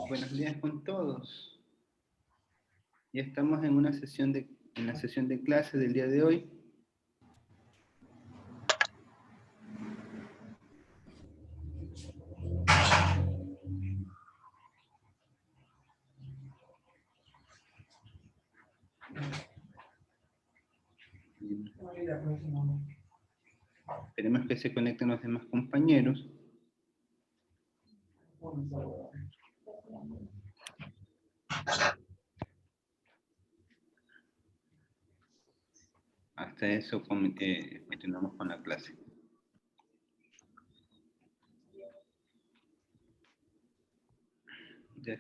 Buenos días con todos. Ya estamos en una sesión en la sesión de clase del día de hoy. Esperemos que se conecten los demás compañeros. Hasta eso continuamos con la clase. Ya.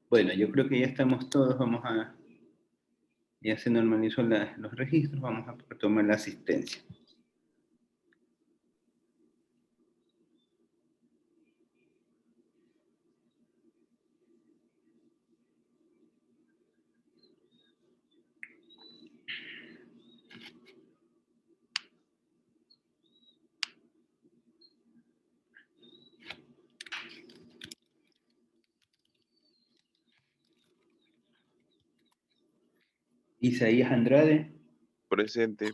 Bueno, yo creo que ya estamos todos, ya se normalizó los registros, vamos a tomar la asistencia. Isaías Andrade. Presente.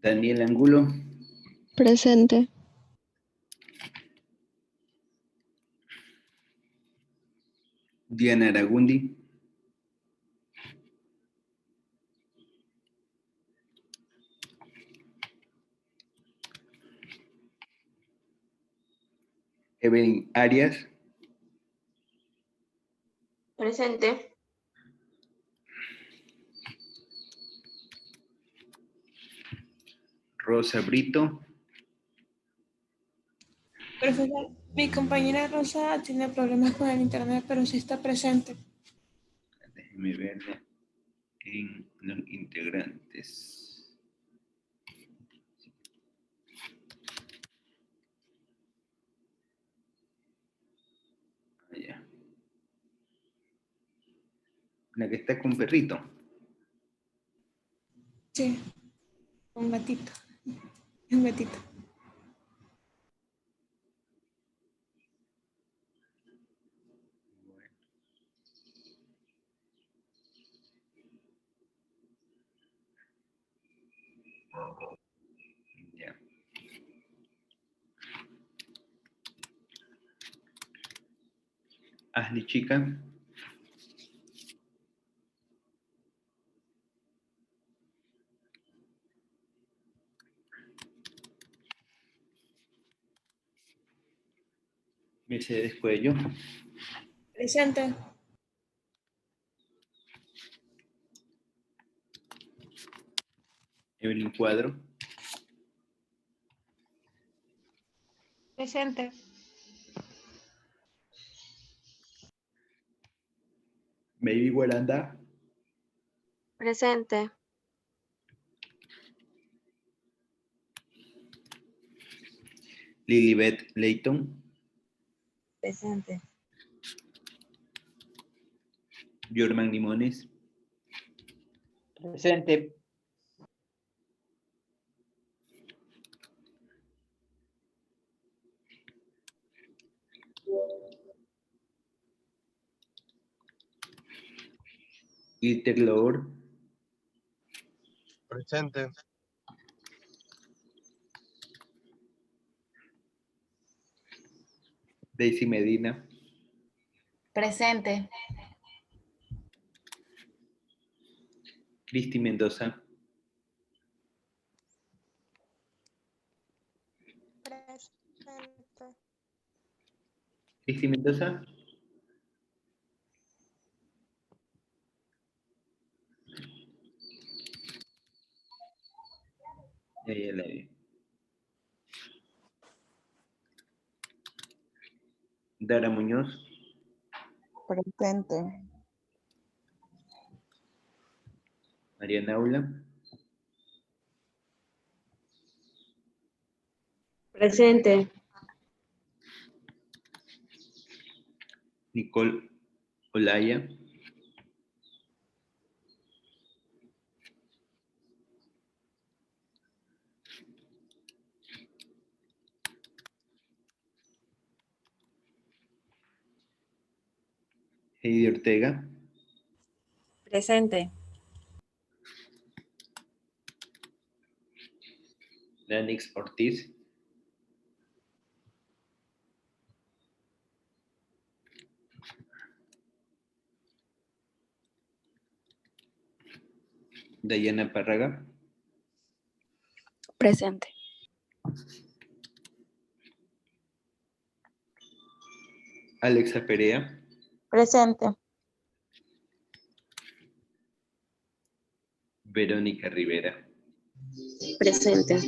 Daniel Angulo. Presente. Diana Aragundi. Evelyn Arias. Presente. Rosa Brito. Profesor, mi compañera Rosa tiene problemas con el internet, pero sí está presente. Déjenme verla en los integrantes. Allá. La que está con perrito. Sí, un gatito. Un gatito. Ya. Ashley Chica. Mercedes Cuello. Presente. Evelyn Cuadro. Presente. Baby Guaranda. Presente. Lilibet Leighton. Presente. Jorman Limones. Presente. Ilter Loor. Presente. Daisy Medina. Presente. Cristi Mendoza. Presente. Cristi Mendoza. Ya la vi. Dara Muñoz. Presente. Mariana Aula. Presente. Nicole Olaya. Heidi Ortega. Presente. Danix Ortiz. Dayana Párraga. Presente. Alexa Perea. Presente. Verónica Rivera. Presente.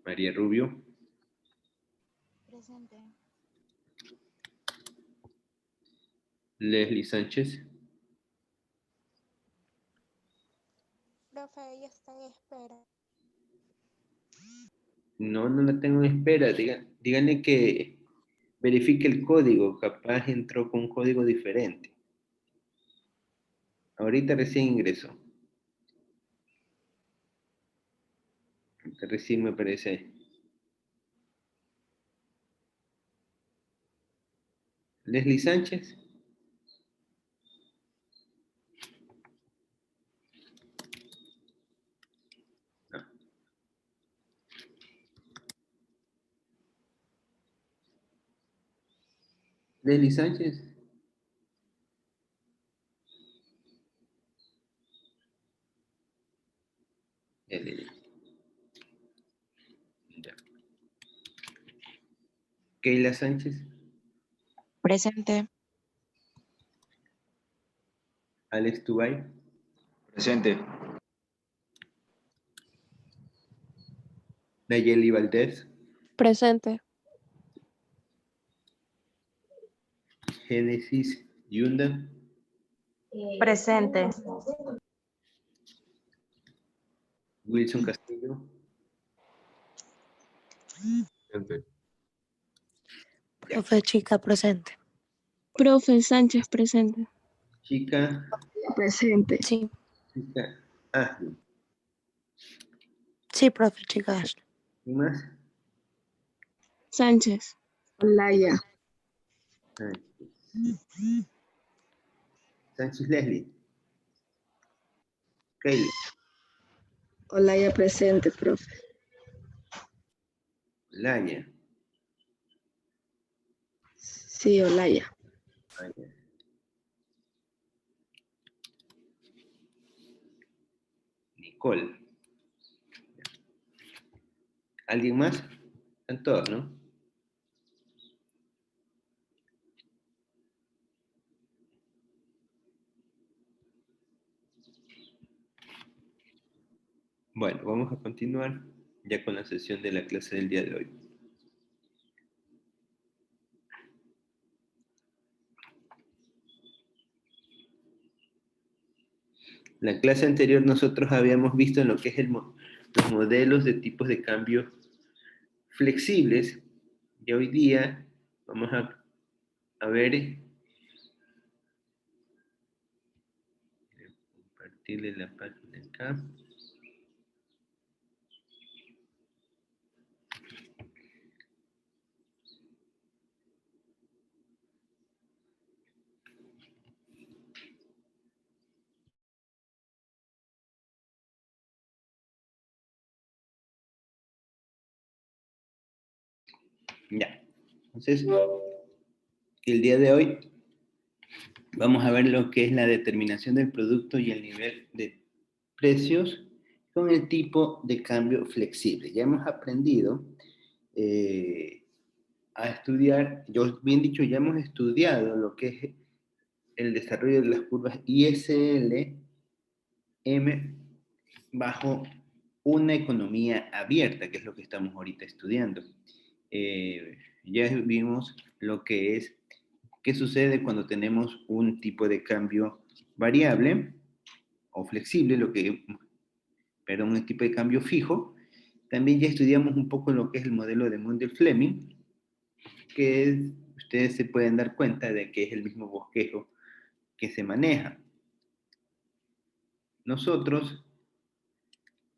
María Rubio. Presente. Leslie Sánchez. Profe, ella está en espera. No la tengo en espera. Díganle que verifique el código. Capaz entró con un código diferente. Ahorita recién ingresó. Ahorita recién me aparece. Leslie Sánchez. No. Leslie Sánchez. Ya le di. Ya. Keila Sánchez. Presente. Alex Tubay. Presente. Nayeli Valdés. Presente. Génesis Yunda. Presente. Wilson Castillo. Presente. Profe Chica presente. Profe Sánchez, presente. Chica. Presente. Sí, Chica. Ah, sí, profe Chica Ashley. ¿y más? Sánchez. Olaya. Sánchez Leslie. Keila. Olaya presente, profe. Laya. Sí, Olaya. Nicole. ¿Alguien más? Están todos, ¿no? Bueno, vamos a continuar ya con la sesión de la clase del día de hoy. La clase anterior nosotros habíamos visto en lo que es los modelos de tipos de cambio flexibles, y hoy día vamos a ver, compartirle la página acá. Ya, entonces, el día de hoy vamos a ver lo que es la determinación del producto y el nivel de precios con el tipo de cambio flexible. Ya hemos aprendido a estudiar, yo bien dicho, ya hemos estudiado lo que es el desarrollo de las curvas ISL, M, bajo una economía abierta, que es lo que estamos ahorita estudiando. Ya vimos lo que es, qué sucede cuando tenemos un tipo de cambio variable o flexible, un tipo de cambio fijo. También ya estudiamos un poco lo que es el modelo de Mundell-Fleming, que ustedes se pueden dar cuenta de que es el mismo bosquejo que se maneja. Nosotros,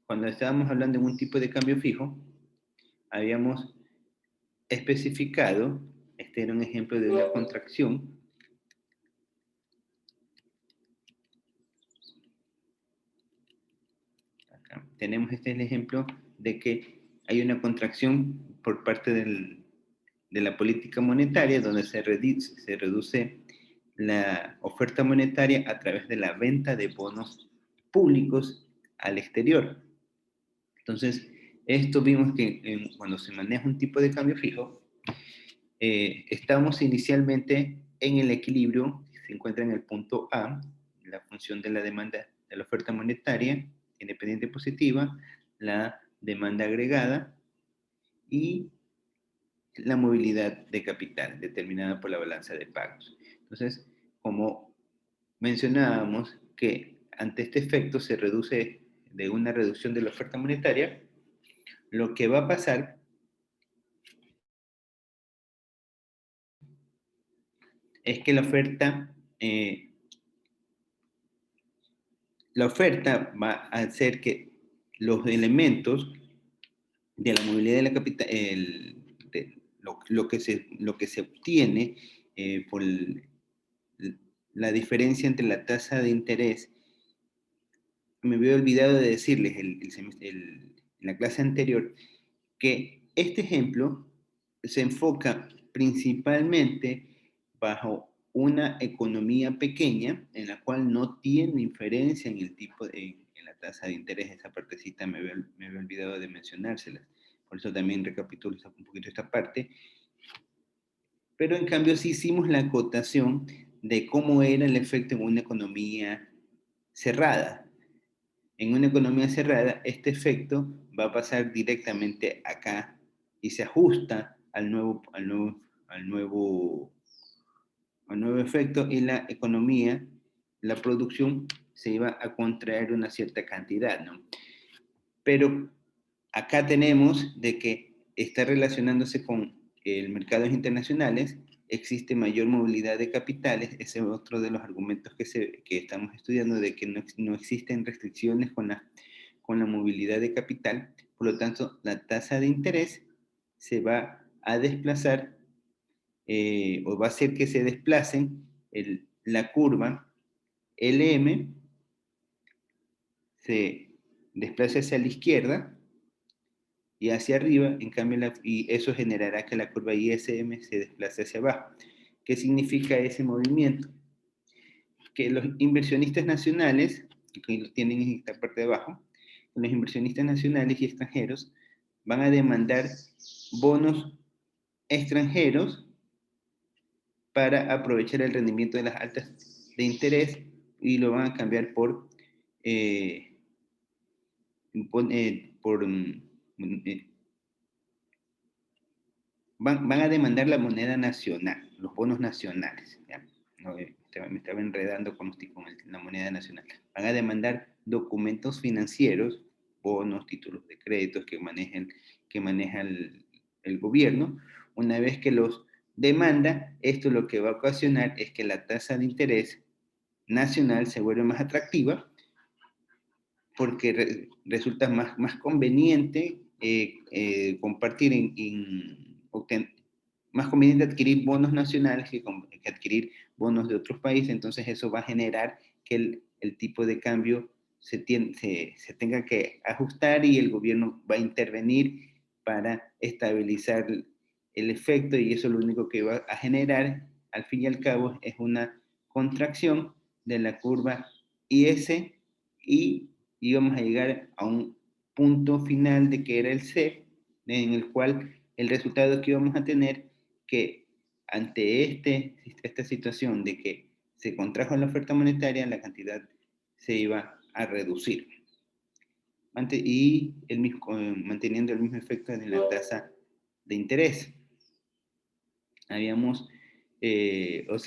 cuando estábamos hablando de un tipo de cambio fijo, habíamos especificado, este era un ejemplo de una contracción, acá tenemos este es el ejemplo de que hay una contracción por parte de la política monetaria donde se reduce la oferta monetaria a través de la venta de bonos públicos al exterior. Entonces, esto vimos que cuando se maneja un tipo de cambio fijo, estamos inicialmente en el equilibrio, se encuentra en el punto A, la función de la demanda de la oferta monetaria, independiente positiva, la demanda agregada y la movilidad de capital determinada por la balanza de pagos. Entonces, como mencionábamos que ante este efecto se reduce de una reducción de la oferta monetaria, lo que va a pasar es que la oferta va a hacer que los elementos de la movilidad de la capital, lo que se obtiene por la diferencia entre la tasa de interés, me había olvidado de decirles en la clase anterior que este ejemplo se enfoca principalmente bajo una economía pequeña en la cual no tiene inferencia en el tipo en la tasa de interés. Esa partecita me había olvidado de mencionárselas. Por eso también recapitulo un poquito esta parte. Pero en cambio sí hicimos la acotación de cómo era el efecto en una economía cerrada. En una economía cerrada, este efecto va a pasar directamente acá y se ajusta al nuevo efecto y la economía, la producción se iba a contraer una cierta cantidad, ¿no? Pero acá tenemos de que está relacionándose con mercados internacionales, existe mayor movilidad de capitales, ese es otro de los argumentos que estamos estudiando, de que no existen restricciones con la movilidad de capital, por lo tanto, la tasa de interés se va a desplazar, o va a hacer que se desplacen la curva LM, se desplace hacia la izquierda, y hacia arriba, en cambio, y eso generará que la curva ISM se desplace hacia abajo. ¿Qué significa ese movimiento? Que los inversionistas nacionales, que lo tienen en esta parte de abajo, los inversionistas nacionales y extranjeros van a demandar bonos extranjeros para aprovechar el rendimiento de las altas de interés y lo van a cambiar por van a demandar la moneda nacional, los bonos nacionales. ¿Ya? No, me estaba enredando con la moneda nacional. Van a demandar documentos financieros, bonos, títulos de créditos que maneja el gobierno. Una vez que los demanda, esto lo que va a ocasionar es que la tasa de interés nacional se vuelve más atractiva porque resulta más conveniente compartir más conveniente adquirir bonos nacionales que adquirir bonos de otros países, entonces eso va a generar que el tipo de cambio se tenga que ajustar y el gobierno va a intervenir para estabilizar el efecto y eso lo único que va a generar al fin y al cabo es una contracción de la curva IS y íbamos a llegar a un punto final de que era el C, en el cual el resultado que íbamos a tener que ante esta situación de que se contrajo la oferta monetaria, la cantidad se iba a reducir. manteniendo el mismo efecto en la tasa de interés. Se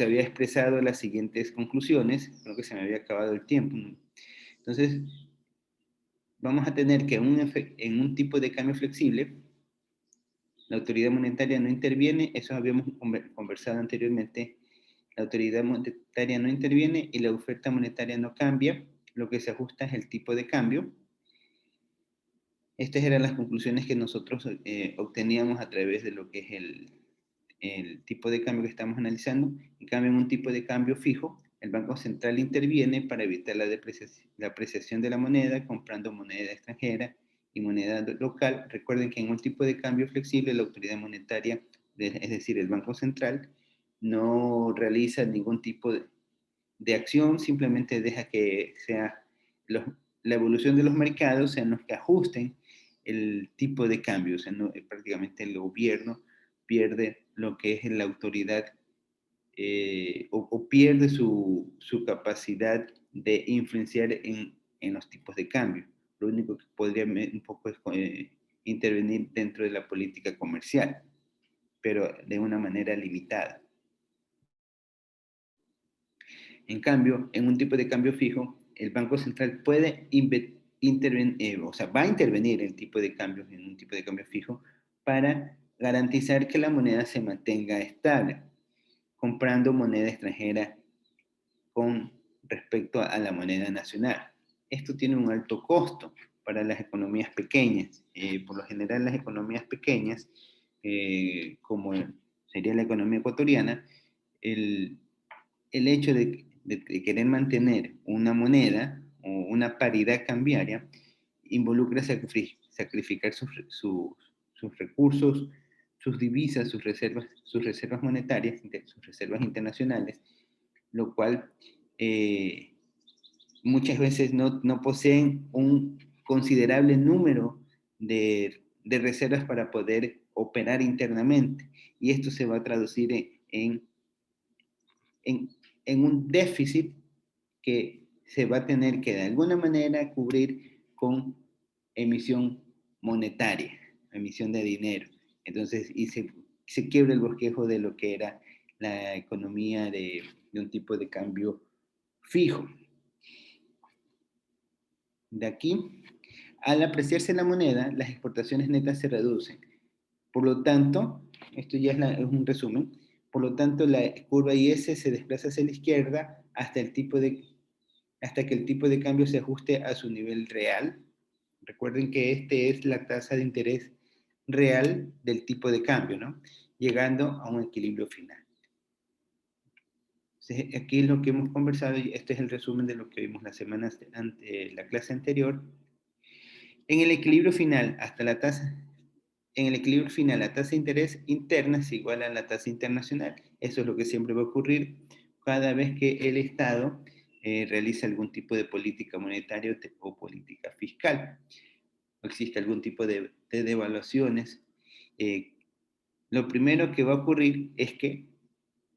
había expresado las siguientes conclusiones, creo que se me había acabado el tiempo, ¿no? Entonces, vamos a tener que en un tipo de cambio flexible, la autoridad monetaria no interviene, eso habíamos conversado anteriormente, la autoridad monetaria no interviene y la oferta monetaria no cambia, lo que se ajusta es el tipo de cambio. Estas eran las conclusiones que nosotros obteníamos a través de lo que es el tipo de cambio que estamos analizando. En cambio, en un tipo de cambio fijo, el Banco Central interviene para evitar la apreciación de la moneda, comprando moneda extranjera y moneda local. Recuerden que en un tipo de cambio flexible, la autoridad monetaria, es decir, el Banco Central, no realiza ningún tipo de acción, simplemente deja que sea la evolución de los mercados sean los que ajusten el tipo de cambio. O sea, prácticamente el gobierno pierde lo que es la autoridad o pierde su capacidad de influenciar en los tipos de cambio. Lo único que podría un poco es intervenir dentro de la política comercial, pero de una manera limitada. En cambio, en un tipo de cambio fijo, el Banco Central puede intervenir, va a intervenir en tipo de cambio, en un tipo de cambio fijo, para garantizar que la moneda se mantenga estable, comprando moneda extranjera con respecto a la moneda nacional. Esto tiene un alto costo para las economías pequeñas. Por lo general, las economías pequeñas, como sería la economía ecuatoriana, el hecho de querer mantener una moneda o una paridad cambiaria involucra sacrificar sus recursos, sus divisas, sus reservas monetarias, sus reservas internacionales, lo cual muchas veces no poseen un considerable número de reservas para poder operar internamente. Y esto se va a traducir en un déficit que se va a tener que de alguna manera cubrir con emisión monetaria, emisión de dinero. Entonces, y se quiebra el bosquejo de lo que era la economía de un tipo de cambio fijo. De aquí, al apreciarse la moneda, las exportaciones netas se reducen. Por lo tanto, esto ya es un resumen, por lo tanto la curva IS se desplaza hacia la izquierda hasta que el tipo de cambio se ajuste a su nivel real. Recuerden que este es la tasa de interés real del tipo de cambio, ¿no? Llegando a un equilibrio final. Entonces, aquí es lo que hemos conversado y este es el resumen de lo que vimos la clase anterior. En el equilibrio final, la tasa de interés interna es igual a la tasa internacional. Eso es lo que siempre va a ocurrir cada vez que el Estado realiza algún tipo de política monetaria o política fiscal. O existe algún tipo de devaluaciones. Lo primero que va a ocurrir es que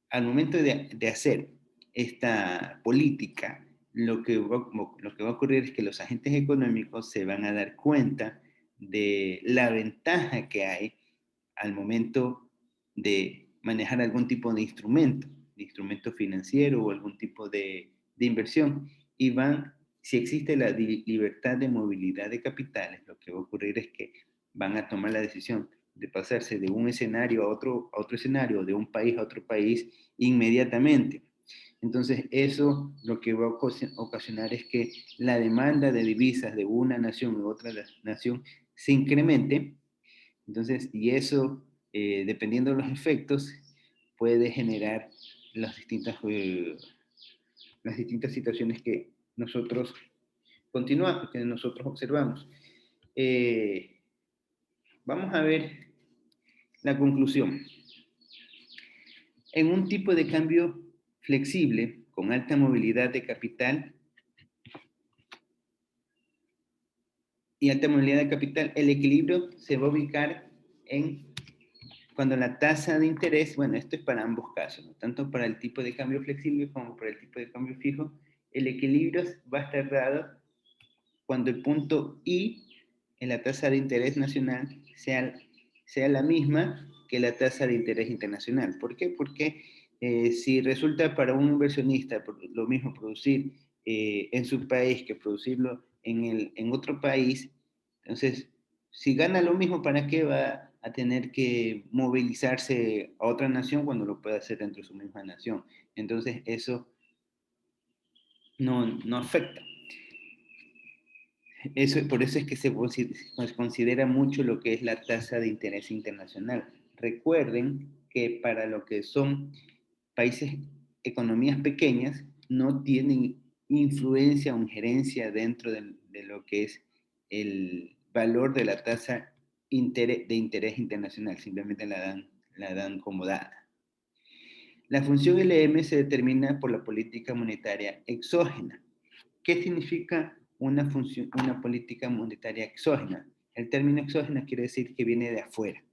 al momento de hacer esta política, lo que va a ocurrir es que los agentes económicos se van a dar cuenta de la ventaja que hay al momento de manejar algún tipo de instrumento financiero o algún tipo de inversión, y si existe la libertad de movilidad de capitales, lo que va a ocurrir es que van a tomar la decisión de pasarse de un escenario a otro escenario, de un país a otro país inmediatamente. Entonces, eso lo que va a ocasionar es que la demanda de divisas de una nación u otra nación se incremente. Entonces, y eso, dependiendo de los efectos, puede generar las distintas situaciones que nosotros observamos. Vamos a ver la conclusión. En un tipo de cambio flexible, con alta movilidad de capital el equilibrio se va a ubicar cuando la tasa de interés, bueno, esto es para ambos casos, ¿no? Tanto para el tipo de cambio flexible como para el tipo de cambio fijo, el equilibrio va a estar dado cuando el punto I en la tasa de interés nacional sea la misma que la tasa de interés internacional. ¿Por qué? Porque si resulta para un inversionista lo mismo producir en su país que producirlo en otro país, entonces, si gana lo mismo, ¿para qué va a tener que movilizarse a otra nación cuando lo puede hacer dentro de su misma nación? Entonces, eso no afecta. Por eso es que se considera mucho lo que es la tasa de interés internacional. Recuerden que para lo que son países, economías pequeñas, no tienen influencia o injerencia dentro de lo que es el valor de la tasa de interés internacional, simplemente la dan como dada. La función LM se determina por la política monetaria exógena. ¿Qué significa una política monetaria exógena? El término exógena quiere decir que viene de afuera.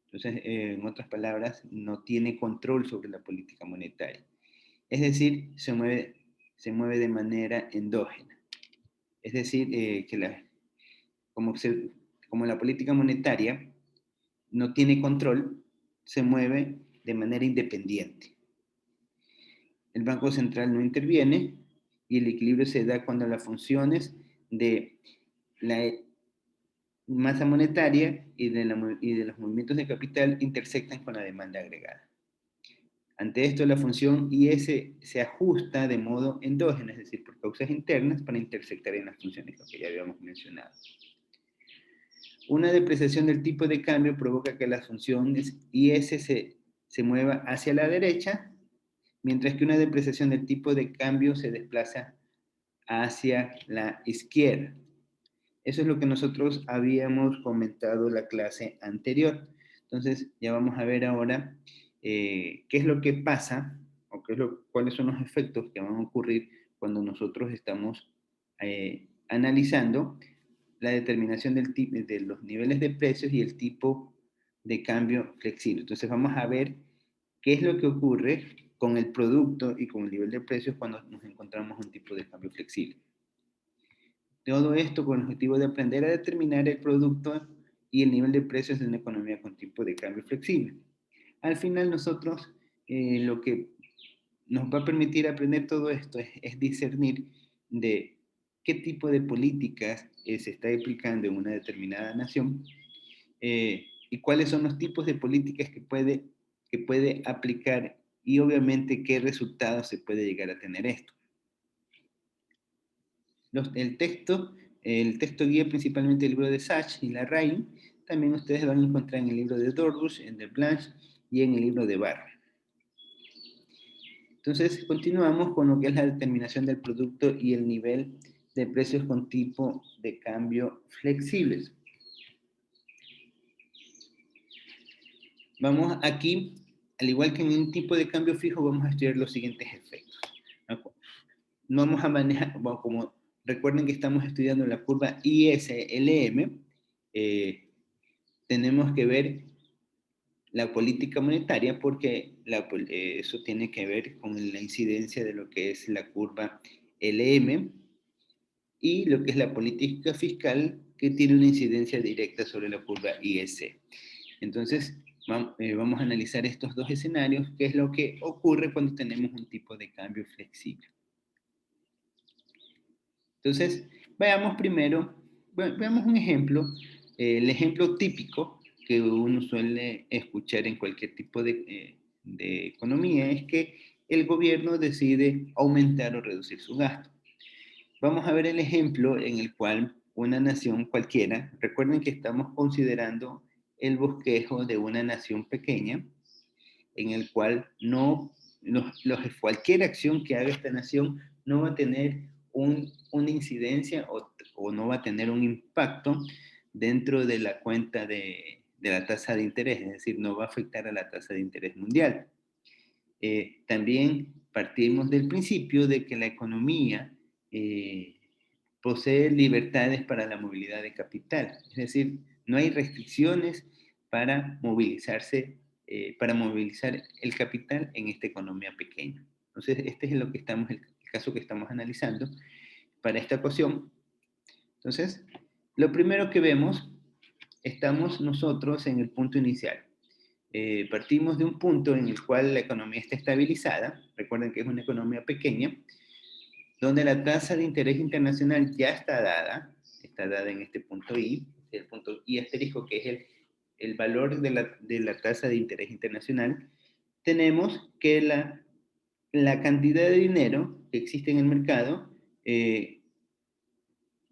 Entonces, en otras palabras, no tiene control sobre la política monetaria. Es decir, se mueve de manera endógena. Es decir, que como la política monetaria no tiene control, se mueve de manera independiente. El Banco Central no interviene y el equilibrio se da cuando las funciones de la masa monetaria y de los movimientos de capital intersectan con la demanda agregada. Ante esto, la función IS se ajusta de modo endógeno, es decir, por causas internas, para intersectar en las funciones, lo que ya habíamos mencionado. Una depreciación del tipo de cambio provoca que las funciones IS se mueva hacia la derecha, mientras que una depreciación del tipo de cambio se desplaza hacia la izquierda. Eso es lo que nosotros habíamos comentado en la clase anterior. Entonces, ya vamos a ver ahora qué es lo que pasa o cuáles son los efectos que van a ocurrir cuando nosotros estamos analizando la determinación de los niveles de precios y el tipo de cambio flexible. Entonces, vamos a ver qué es lo que ocurre con el producto y con el nivel de precios cuando nos encontramos un tipo de cambio flexible. Todo esto con el objetivo de aprender a determinar el producto y el nivel de precios de una economía con tipo de cambio flexible. Al final nosotros lo que nos va a permitir aprender todo esto es discernir de qué tipo de políticas se está aplicando en una determinada nación y cuáles son los tipos de políticas que puede aplicar y obviamente qué resultados se puede llegar a tener esto. El texto guía principalmente el libro de Sachs y Larraín. También ustedes van a encontrar en el libro de Dorbush, en de Blanche y en el libro de Barr. Entonces, continuamos con lo que es la determinación del producto y el nivel de precios con tipo de cambio flexibles. Vamos aquí, al igual que en un tipo de cambio fijo, vamos a estudiar los siguientes efectos. No vamos a manejar, bueno, como recuerden que estamos estudiando la curva ISLM, tenemos que ver la política monetaria porque eso tiene que ver con la incidencia de lo que es la curva LM y lo que es la política fiscal que tiene una incidencia directa sobre la curva IS. Entonces, vamos a analizar estos dos escenarios, qué es lo que ocurre cuando tenemos un tipo de cambio flexible. Entonces, veamos un ejemplo, el ejemplo típico que uno suele escuchar en cualquier tipo de economía es que el gobierno decide aumentar o reducir su gasto. Vamos a ver el ejemplo en el cual una nación cualquiera, recuerden que estamos considerando el bosquejo de una nación pequeña, en el cual cualquier acción que haga esta nación no va a tener una incidencia o no va a tener un impacto dentro de la cuenta de la tasa de interés, es decir, no va a afectar a la tasa de interés mundial. También partimos del principio de que la economía posee libertades para la movilidad de capital, es decir, no hay restricciones para movilizar el capital en esta economía pequeña. Entonces, este es el caso que estamos analizando. Para esta ocasión, Entonces, lo primero que vemos, estamos nosotros en el punto inicial. Partimos de un punto en el cual la economía está estabilizada, recuerden que es una economía pequeña, donde la tasa de interés internacional ya está dada en este punto I, el punto I asterisco, que es el valor de la tasa de interés internacional. Tenemos que la cantidad de dinero que existe en el mercado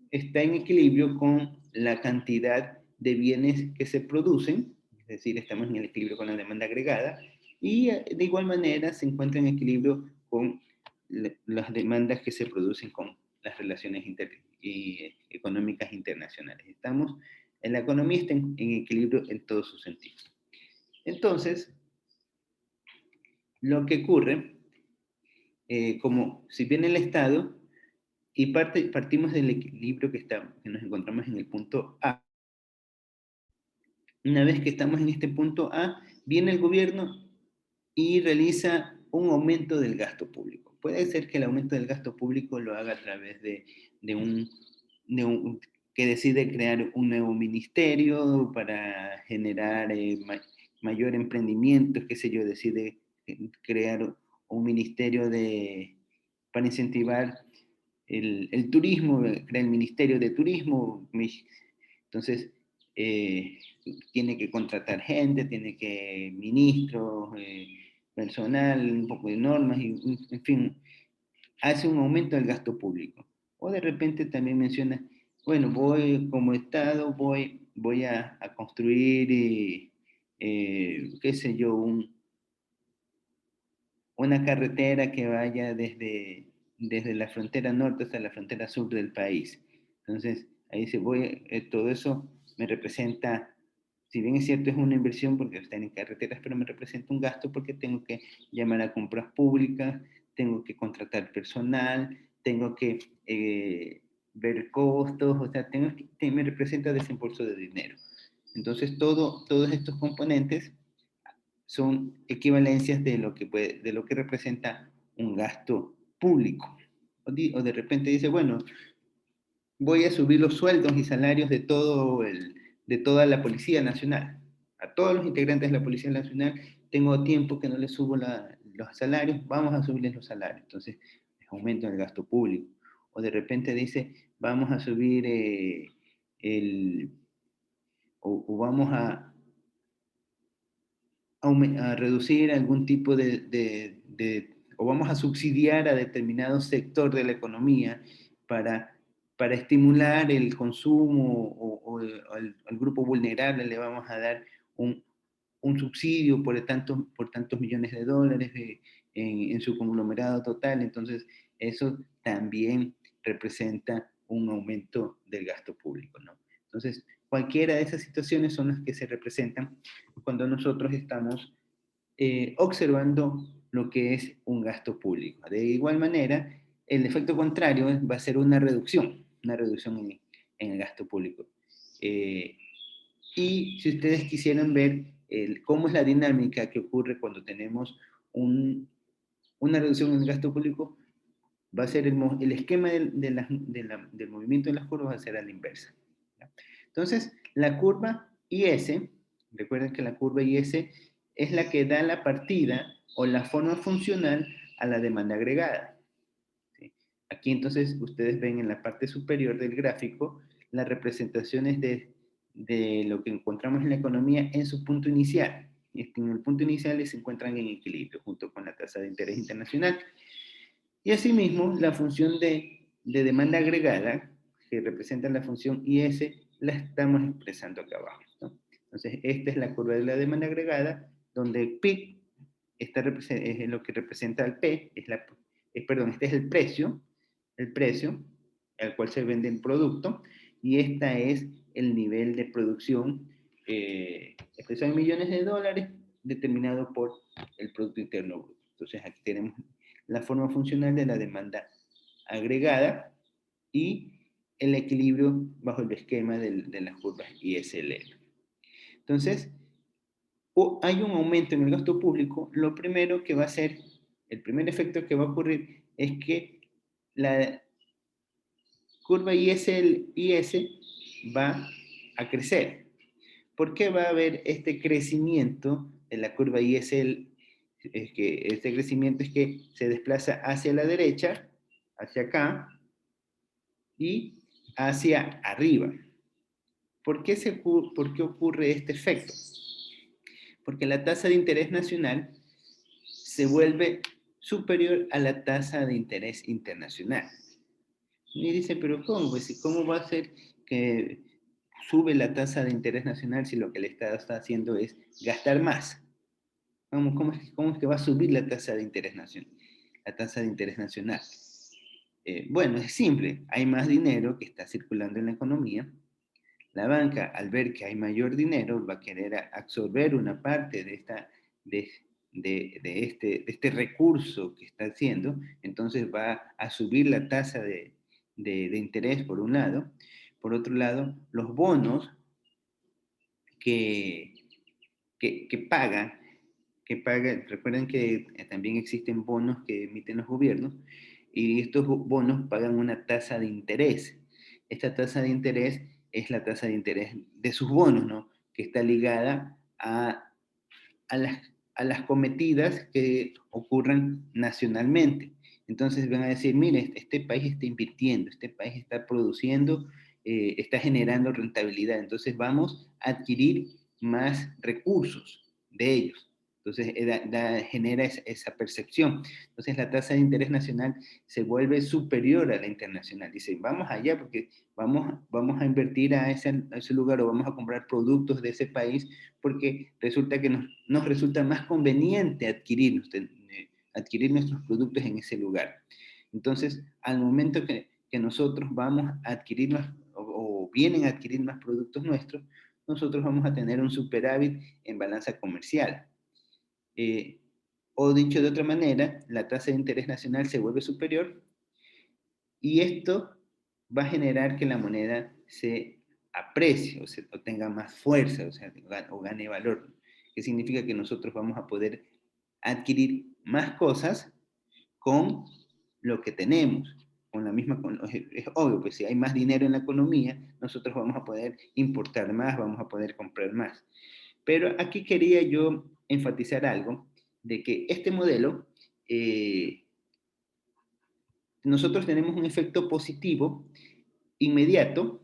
está en equilibrio con la cantidad de bienes que se producen, es decir, estamos en el equilibrio con la demanda agregada, y de igual manera se encuentra en equilibrio con las demandas que se producen con las relaciones económicas internacionales. La economía está en equilibrio en todos sus sentidos. Entonces, lo que ocurre, como si bien el Estado, y partimos del equilibrio que nos encontramos en el punto A. Una vez que estamos en este punto A, viene el gobierno y realiza un aumento del gasto público. Puede ser que el aumento del gasto público lo haga a través de que decide crear un nuevo ministerio para generar mayor emprendimiento, qué sé yo, decide crear un ministerio para incentivar el turismo, crea el Ministerio de Turismo. Entonces, tiene que contratar gente, ministros, personal, un poco de normas, en fin, hace un aumento del gasto público. O de repente también menciona, bueno, como Estado, voy a construir, qué sé yo, una carretera que vaya desde la frontera norte hasta la frontera sur del país. Entonces, ahí dice, todo eso me representa, si bien es cierto, es una inversión porque están en carreteras, pero me representa un gasto porque tengo que llamar a compras públicas, tengo que contratar personal, tengo que ver costos, o sea, me representa desembolso de dinero. Entonces, todos estos componentes son equivalencias de lo que representa un gasto público. O de repente dice, bueno, voy a subir los sueldos y salarios de toda la Policía Nacional. A todos los integrantes de la Policía Nacional tengo tiempo que no les subo los salarios, vamos a subirles los salarios. Entonces, aumento el gasto público. O de repente dice, vamos a subir o vamos a reducir algún tipo o vamos a subsidiar a determinado sector de la economía para estimular el consumo o al grupo vulnerable le vamos a dar un subsidio por tantos millones de dólares en su conglomerado total. Entonces, eso también representa un aumento del gasto público, ¿no? Entonces, cualquiera de esas situaciones son las que se representan cuando nosotros estamos observando lo que es un gasto público. De igual manera, el efecto contrario va a ser una reducción en el gasto público. Y si ustedes quisieran ver cómo es la dinámica que ocurre cuando tenemos una reducción en el gasto público, va a ser el esquema del movimiento de las curvas va a ser a la inversa. ¿Ya? Entonces, la curva IS, recuerden que la curva IS es la que da la partida o la forma funcional a la demanda agregada. ¿Sí? Aquí entonces ustedes ven en la parte superior del gráfico las representaciones de lo que encontramos en la economía en su punto inicial. En el punto inicial se encuentran en equilibrio junto con la tasa de interés internacional. Y asimismo, la función de demanda agregada, que representa la función IS, la estamos expresando acá abajo, ¿no? Entonces, esta es la curva de la demanda agregada, donde el PIB es lo que representa el P, este es el precio al cual se vende el producto, y esta es el nivel de producción expresado en millones de dólares, determinado por el Producto Interno Bruto. Entonces, aquí tenemos la forma funcional de la demanda agregada y el equilibrio bajo el esquema de las curvas ISLL. Entonces, hay un aumento en el gasto público. Lo primero que va a ser, el primer efecto que va a ocurrir es que curva IS va a crecer. ¿Por qué va a haber este crecimiento de la curva ISL? Es que este crecimiento es que se desplaza hacia la derecha, hacia acá, y hacia arriba. ¿Por qué ocurre este efecto? Porque la tasa de interés nacional se vuelve superior a la tasa de interés internacional. Y dice, pero ¿cómo? Pues, ¿cómo va a ser que sube la tasa de interés nacional si lo que el Estado está haciendo es gastar más? ¿Cómo es que va a subir la tasa de interés nacional? La tasa de interés nacional. Bueno, es simple. Hay más dinero que está circulando en la economía. La banca, al ver que hay mayor dinero, va a querer absorber una parte de este recurso que está haciendo. Entonces va a subir la tasa de interés por un lado. Por otro lado, los bonos que pagan, recuerden que también existen bonos que emiten los gobiernos, y estos bonos pagan una tasa de interés. Esta tasa de interés es la tasa de interés de sus bonos, ¿no? Que está ligada a las cometidas que ocurran nacionalmente. Entonces van a decir, mire, este país está invirtiendo, este país está produciendo, está generando rentabilidad, entonces vamos a adquirir más recursos de ellos. Entonces genera esa percepción. Entonces la tasa de interés nacional se vuelve superior a la internacional. Dice, vamos allá porque vamos a invertir a ese lugar, o vamos a comprar productos de ese país porque resulta que nos resulta más conveniente adquirir nuestros productos en ese lugar. Entonces, al momento que nosotros vamos a adquirir o vienen a adquirir más productos nuestros, nosotros vamos a tener un superávit en balanza comercial. O dicho de otra manera, la tasa de interés nacional se vuelve superior, y esto va a generar que la moneda se aprecie o tenga más fuerza, o gane valor, que significa que nosotros vamos a poder adquirir más cosas con lo que tenemos, es obvio que si hay más dinero en la economía, nosotros vamos a poder importar más, vamos a poder comprar más. Pero aquí quería yo enfatizar algo, de que este modelo, nosotros tenemos un efecto positivo inmediato,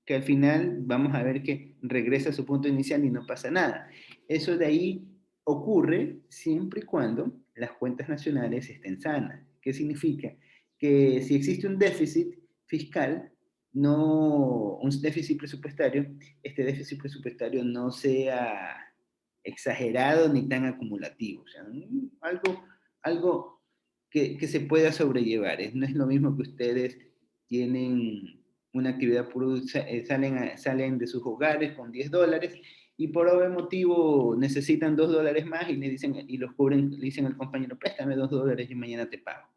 que al final vamos a ver que regresa a su punto inicial y no pasa nada. Eso de ahí ocurre siempre y cuando las cuentas nacionales estén sanas. ¿Qué significa? Que si existe un déficit fiscal, un déficit presupuestario, este déficit presupuestario no sea exagerado ni tan acumulativo. O sea, algo que se pueda sobrellevar. No es lo mismo que ustedes tienen una actividad, salen de sus hogares con $10 y por obvio motivo necesitan $2 más y le dicen al compañero, préstame $2 y mañana te pago.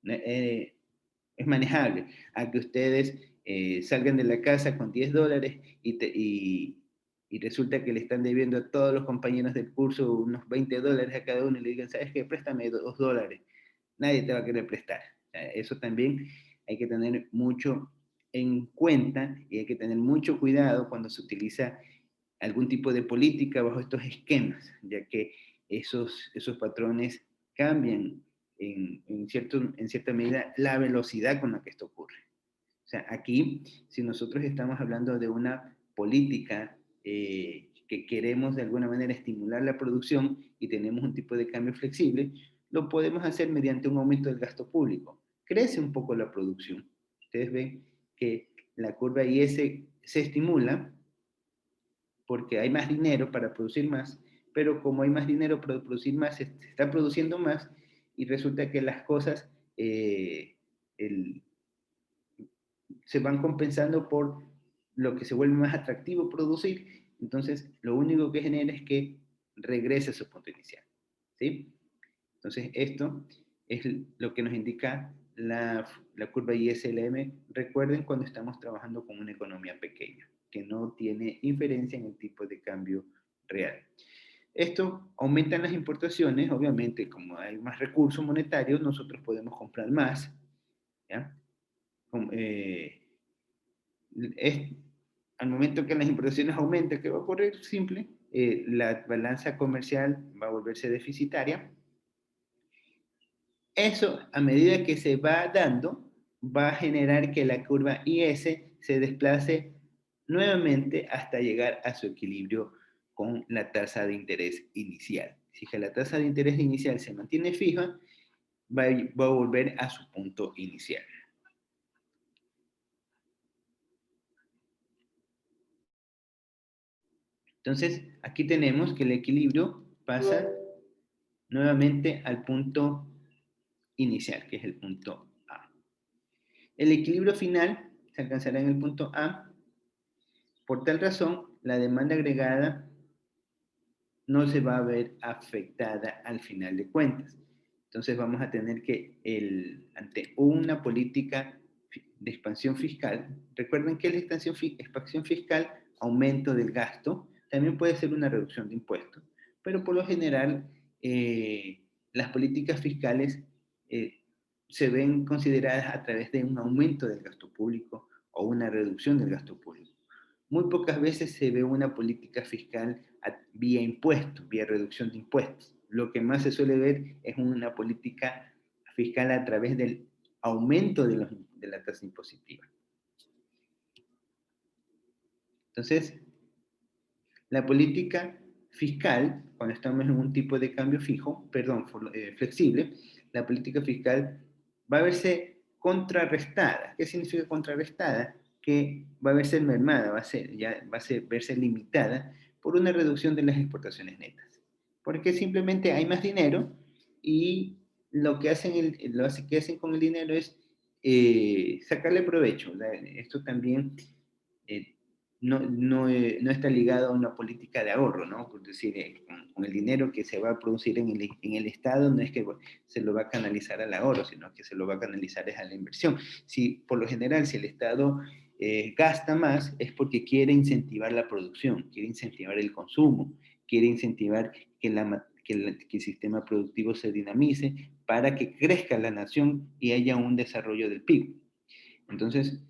Es manejable a que ustedes salgan de la casa con $10 y resulta que le están debiendo a todos los compañeros del curso unos $20 a cada uno, y le digan, ¿sabes qué? Préstame $2. Nadie te va a querer prestar. Eso también hay que tener mucho en cuenta, y hay que tener mucho cuidado cuando se utiliza algún tipo de política bajo estos esquemas, ya que esos patrones cambian en cierta medida la velocidad con la que esto ocurre. O sea, aquí, si nosotros estamos hablando de una política que queremos de alguna manera estimular la producción y tenemos un tipo de cambio flexible, lo podemos hacer mediante un aumento del gasto público. Crece un poco la producción. Ustedes ven que la curva IS se estimula porque hay más dinero para producir más, pero como hay más dinero para producir más, se está produciendo más, y resulta que las cosas se van compensando por lo que se vuelve más atractivo producir. Entonces, lo único que genera es que regrese a su punto inicial. ¿Sí? Entonces, esto es lo que nos indica la curva ISLM. Recuerden cuando estamos trabajando con una economía pequeña, que no tiene inferencia en el tipo de cambio real. Esto aumenta las importaciones, obviamente, como hay más recursos monetarios, nosotros podemos comprar más, ¿ya? al momento que las importaciones aumenten, ¿qué va a ocurrir? Simple, la balanza comercial va a volverse deficitaria. Eso, a medida que se va dando, va a generar que la curva IS se desplace nuevamente hasta llegar a su equilibrio con la tasa de interés inicial. Si la tasa de interés inicial se mantiene fija, va a volver a su punto inicial. Entonces, aquí tenemos que el equilibrio pasa nuevamente al punto inicial, que es el punto A. El equilibrio final se alcanzará en el punto A. Por tal razón, la demanda agregada no se va a ver afectada al final de cuentas. Entonces vamos a tener que, ante una política de expansión fiscal, recuerden que la expansión fiscal, aumento del gasto, también puede ser una reducción de impuestos, pero por lo general las políticas fiscales se ven consideradas a través de un aumento del gasto público o una reducción del gasto público. Muy pocas veces se ve una política fiscal vía impuestos, vía reducción de impuestos. Lo que más se suele ver es una política fiscal a través del aumento de la tasa impositiva. Entonces, la política fiscal, cuando estamos en un tipo de cambio flexible, la política fiscal va a verse contrarrestada. ¿Qué significa contrarrestada? Que va a verse mermada, va a verse limitada por una reducción de las exportaciones netas. Porque simplemente hay más dinero y lo que hacen con el dinero es sacarle provecho. Esto también no está ligado a una política de ahorro, ¿no? Es decir, con el dinero que se va a producir en el Estado, no es que se lo va a canalizar al ahorro, sino que se lo va a canalizar a la inversión. Por lo general, si el Estado gasta más, es porque quiere incentivar la producción, quiere incentivar el consumo, quiere incentivar que el sistema productivo se dinamice para que crezca la nación y haya un desarrollo del PIB. Entonces,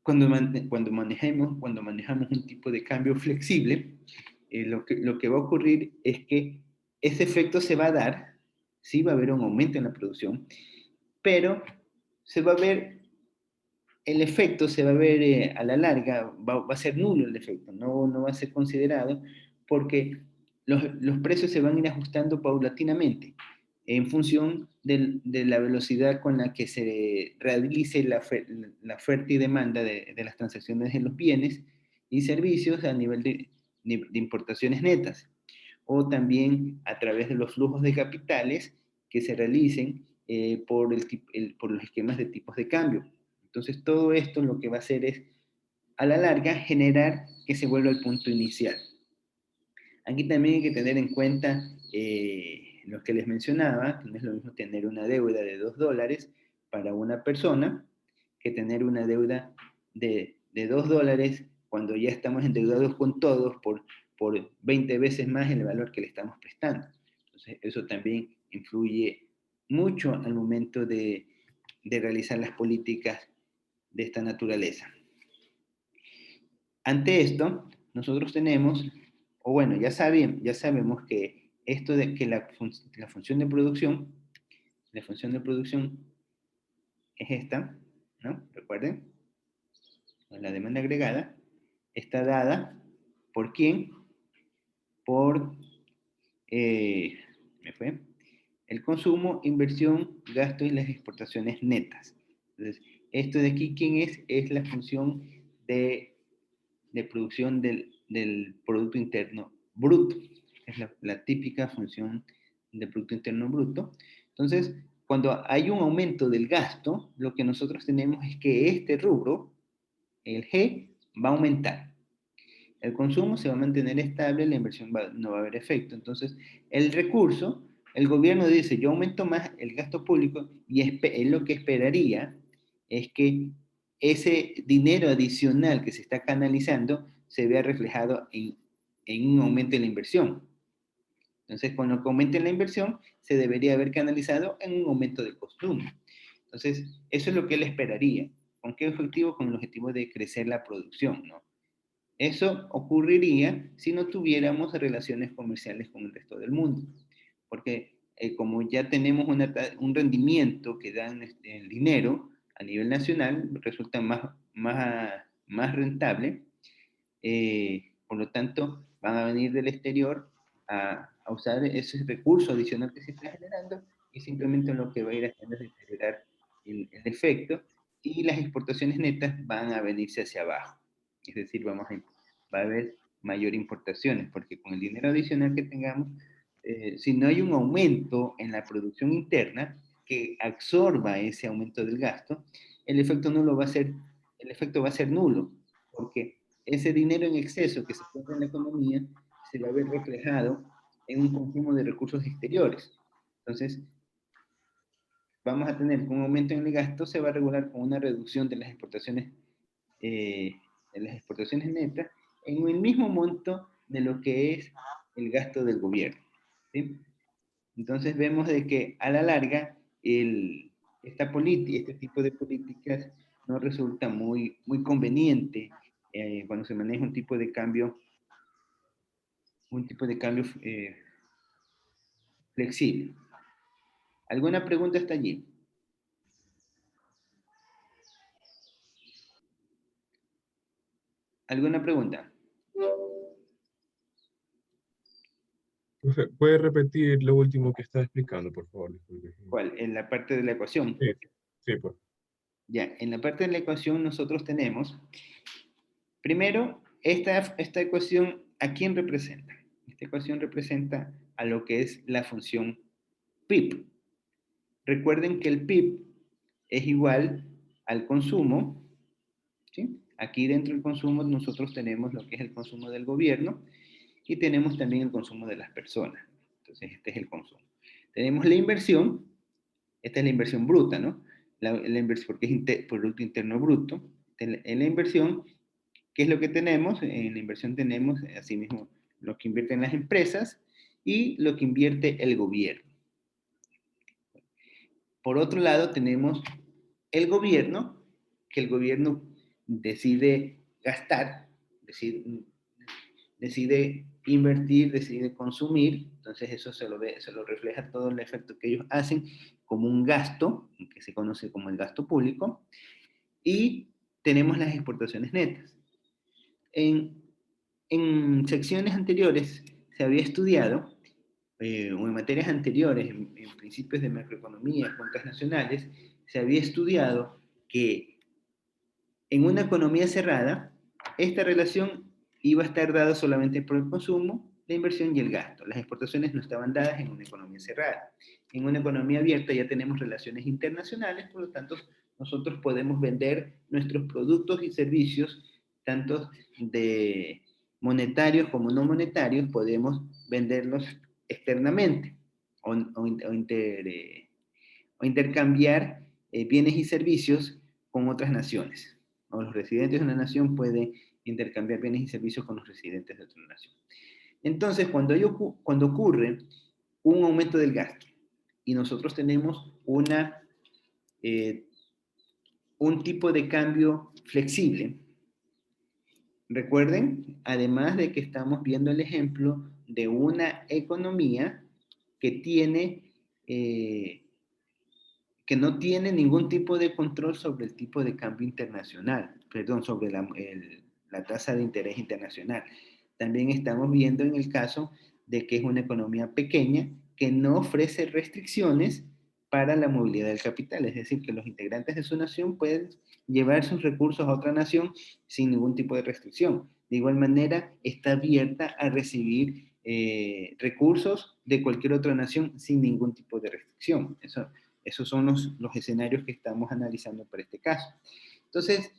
cuando manejamos un tipo de cambio flexible, lo que va a ocurrir es que ese efecto se va a dar, sí va a haber un aumento en la producción, pero el efecto se va a ver a la larga, va a ser nulo el efecto, no va a ser considerado, porque los precios se van a ir ajustando paulatinamente en función de la velocidad con la que se realice la oferta y demanda de las transacciones de los bienes y servicios a nivel de importaciones netas, o también a través de los flujos de capitales que se realicen por los esquemas de tipos de cambio. Entonces, todo esto lo que va a hacer es, a la larga, generar que se vuelva al punto inicial. Aquí también hay que tener en cuenta lo que les mencionaba, que no es lo mismo tener una deuda de $2 para una persona que tener una deuda de $2 cuando ya estamos endeudados con todos por 20 veces más el valor que le estamos prestando. Entonces, eso también influye mucho al momento de realizar las políticas de esta naturaleza. Ante esto, nosotros tenemos, o bueno, ya sabemos que esto de que la función de producción es esta, ¿no? Recuerden, la demanda agregada está dada ¿por quién? Por, el consumo, inversión, gasto y las exportaciones netas. Entonces, esto de aquí, ¿quién es? Es la función de producción del Producto Interno Bruto. Es la típica función del Producto Interno Bruto. Entonces, cuando hay un aumento del gasto, lo que nosotros tenemos es que este rubro, el G, va a aumentar. El consumo se va a mantener estable, la inversión no va a haber efecto. Entonces, el recurso, el gobierno dice, yo aumento más el gasto público y es lo que esperaría es que ese dinero adicional que se está canalizando se vea reflejado en un aumento de la inversión. Entonces, cuando aumente la inversión, se debería haber canalizado en un aumento del consumo. Entonces, eso es lo que él esperaría. ¿Con qué objetivo? Con el objetivo de crecer la producción, ¿no? Eso ocurriría si no tuviéramos relaciones comerciales con el resto del mundo, porque como ya tenemos un rendimiento que da el dinero a nivel nacional, resulta más rentable, por lo tanto, van a venir del exterior a usar ese recurso adicional que se está generando y simplemente lo que va a ir haciendo es deteriorar el efecto y las exportaciones netas van a venirse hacia abajo. Es decir, va a haber mayor importaciones, porque con el dinero adicional que tengamos, si no hay un aumento en la producción interna que absorba ese aumento del gasto, el efecto nulo va a ser, el efecto va a ser nulo, porque ese dinero en exceso que se encuentra en la economía se va a ver reflejado en un consumo de recursos exteriores. Entonces, vamos a tener que un aumento en el gasto se va a regular con una reducción de las exportaciones netas en el mismo monto de lo que es el gasto del gobierno. ¿Sí? Entonces vemos de que a la larga este tipo de políticas no resulta muy conveniente cuando se maneja un tipo de cambio flexible. ¿Alguna pregunta hasta allí? ¿Alguna pregunta? Profe, ¿puede repetir lo último que está explicando, por favor? Disculpe. ¿Cuál? En la parte de la ecuación. Sí, sí, pues. Ya, en la parte de la ecuación nosotros tenemos, primero, esta ecuación, ¿a quién representa? Esta ecuación representa a lo que es la función PIB. Recuerden que el PIB es igual al consumo, ¿sí? Aquí dentro del consumo nosotros tenemos lo que es el consumo del gobierno y tenemos también el consumo de las personas. Entonces, este es el consumo. Tenemos la inversión, esta es la inversión bruta, ¿no? La inversión, porque es Producto Interno Bruto. En la inversión, ¿qué es lo que tenemos? En la inversión tenemos, asimismo, lo que invierten las empresas y lo que invierte el gobierno. Por otro lado, tenemos el gobierno, que el gobierno decide gastar, decide invertir, decide consumir, entonces eso se lo refleja todo el efecto que ellos hacen como un gasto, que se conoce como el gasto público, y tenemos las exportaciones netas. En secciones anteriores se había estudiado, o en materias anteriores, en principios de macroeconomía, cuentas nacionales, se había estudiado que en una economía cerrada, esta relación iba a estar dada solamente por el consumo, la inversión y el gasto. Las exportaciones no estaban dadas en una economía cerrada. En una economía abierta ya tenemos relaciones internacionales, por lo tanto, nosotros podemos vender nuestros productos y servicios, tanto de monetarios como no monetarios, podemos venderlos externamente o intercambiar bienes y servicios con otras naciones. O los residentes de una nación pueden intercambiar bienes y servicios con los residentes de otra nación. Entonces, cuando ocurre un aumento del gasto y nosotros tenemos un tipo de cambio flexible, recuerden, además de que estamos viendo el ejemplo de una economía que no tiene ningún tipo de control sobre el tipo de cambio internacional, perdón, sobre la tasa de interés internacional. También estamos viendo en el caso de que es una economía pequeña que no ofrece restricciones para la movilidad del capital, es decir, que los integrantes de su nación pueden llevar sus recursos a otra nación sin ningún tipo de restricción. De igual manera, está abierta a recibir recursos de cualquier otra nación sin ningún tipo de restricción. Esos son los escenarios que estamos analizando para este caso. Entonces,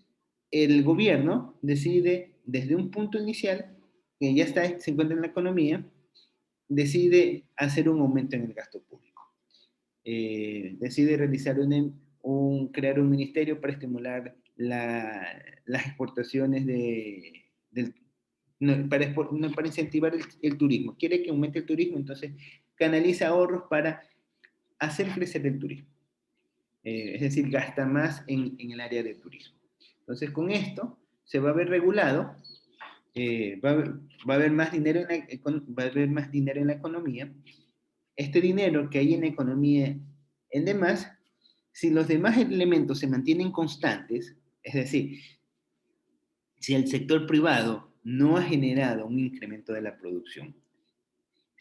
el gobierno decide, desde un punto inicial, que ya se encuentra en la economía, decide hacer un aumento en el gasto público. Decide crear un ministerio para estimular las exportaciones para incentivar el turismo. Quiere que aumente el turismo, entonces canaliza ahorros para hacer crecer el turismo. es decir, gasta más en el área de turismo. Entonces, con esto se va a ver regulado, va a haber más dinero va a haber más dinero en la economía. Este dinero que hay en la economía en demás, si los demás elementos se mantienen constantes, es decir, si el sector privado no ha generado un incremento de la producción,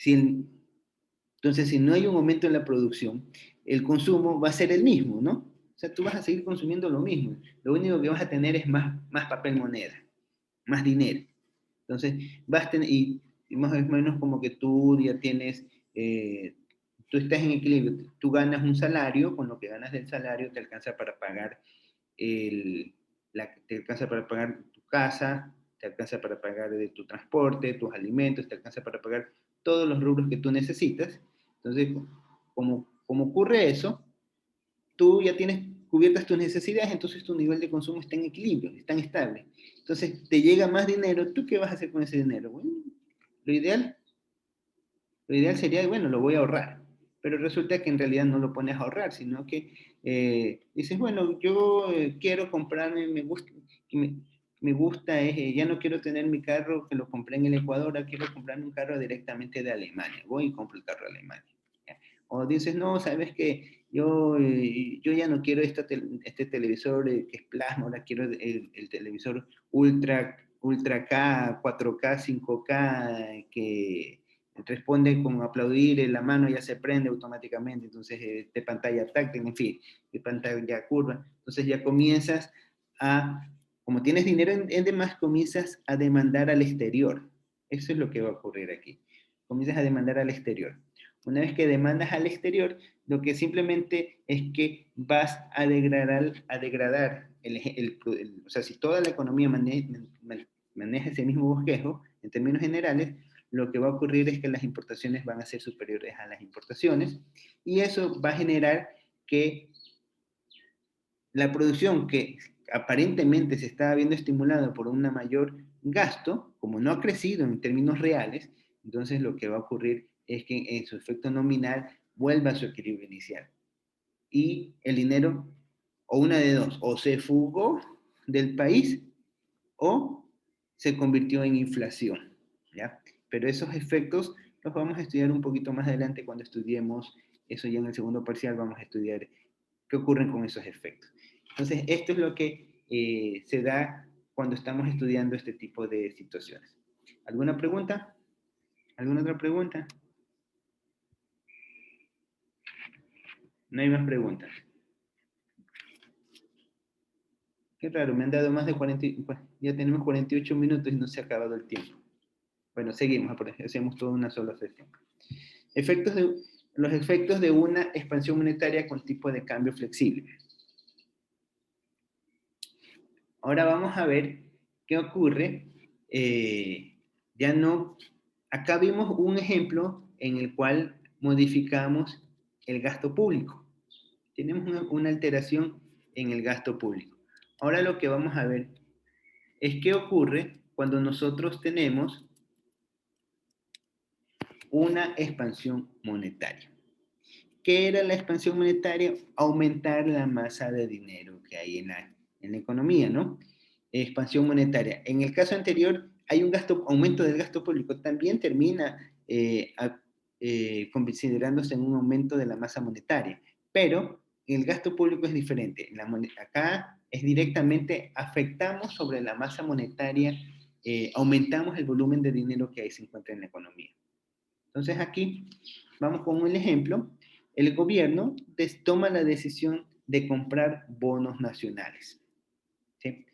entonces si no hay un aumento en la producción, el consumo va a ser el mismo, ¿no? O sea, tú vas a seguir consumiendo lo mismo. Lo único que vas a tener es más papel moneda, más dinero. Entonces, vas a tener, y más o menos como que tú ya tienes, tú estás en equilibrio, tú ganas un salario, con lo que ganas del salario te alcanza para pagar te alcanza para pagar tu casa, te alcanza para pagar tu transporte, tus alimentos, te alcanza para pagar todos los rubros que tú necesitas. Entonces, como ocurre eso, tú ya tienes cubiertas tus necesidades, entonces tu nivel de consumo está en equilibrio, está estable. Entonces, te llega más dinero, ¿tú qué vas a hacer con ese dinero? Bueno, lo ideal sería, bueno, lo voy a ahorrar. Pero resulta que en realidad no lo pones a ahorrar, sino que dices, bueno, yo quiero comprarme, me gusta, ya no quiero tener mi carro que lo compré en el Ecuador, ahora quiero comprarme un carro directamente de Alemania. Voy y compro el carro de Alemania. ¿Ya? O dices, no, sabes que yo ya no quiero este televisor que es plasma, ahora quiero el televisor Ultra K, 4K, 5K, que responde con aplaudir, la mano ya se prende automáticamente, entonces de pantalla táctil, en fin, de pantalla curva. Entonces ya comienzas como tienes dinero en demás, comienzas a demandar al exterior. Eso es lo que va a ocurrir aquí. Comienzas a demandar al exterior. Una vez que demandas al exterior, lo que simplemente es que vas a degradar o sea, si toda la economía maneja ese mismo bosquejo, en términos generales, lo que va a ocurrir es que las importaciones van a ser superiores a las importaciones y eso va a generar que la producción que aparentemente se está viendo estimulada por un mayor gasto, como no ha crecido en términos reales, entonces lo que va a ocurrir es que en su efecto nominal vuelva a su equilibrio inicial. Y el dinero, o una de dos, o se fugó del país o se convirtió en inflación, ¿ya? Pero esos efectos los vamos a estudiar un poquito más adelante cuando estudiemos eso ya en el segundo parcial, vamos a estudiar qué ocurren con esos efectos. Entonces, esto es lo que se da cuando estamos estudiando este tipo de situaciones. ¿Alguna pregunta? ¿Alguna otra pregunta? No hay más preguntas. Qué raro, me han dado más de 40, ya tenemos 48 minutos y no se ha acabado el tiempo. Bueno, seguimos, hacemos toda una sola sesión. Los efectos de una expansión monetaria con tipo de cambio flexible. Ahora vamos a ver qué ocurre. Acá vimos un ejemplo en el cual modificamos el gasto público. Tenemos una alteración en el gasto público. Ahora lo que vamos a ver es qué ocurre cuando nosotros tenemos una expansión monetaria. ¿Qué era la expansión monetaria? Aumentar la masa de dinero que hay en la economía, ¿no? Expansión monetaria. En el caso anterior, hay un aumento del gasto público. También termina considerándose en un aumento de la masa monetaria. Pero el gasto público es diferente. Acá es directamente, afectamos sobre la masa monetaria, aumentamos el volumen de dinero que ahí se encuentra en la economía. Entonces aquí vamos con un ejemplo. El gobierno toma la decisión de comprar bonos nacionales. ¿Sí?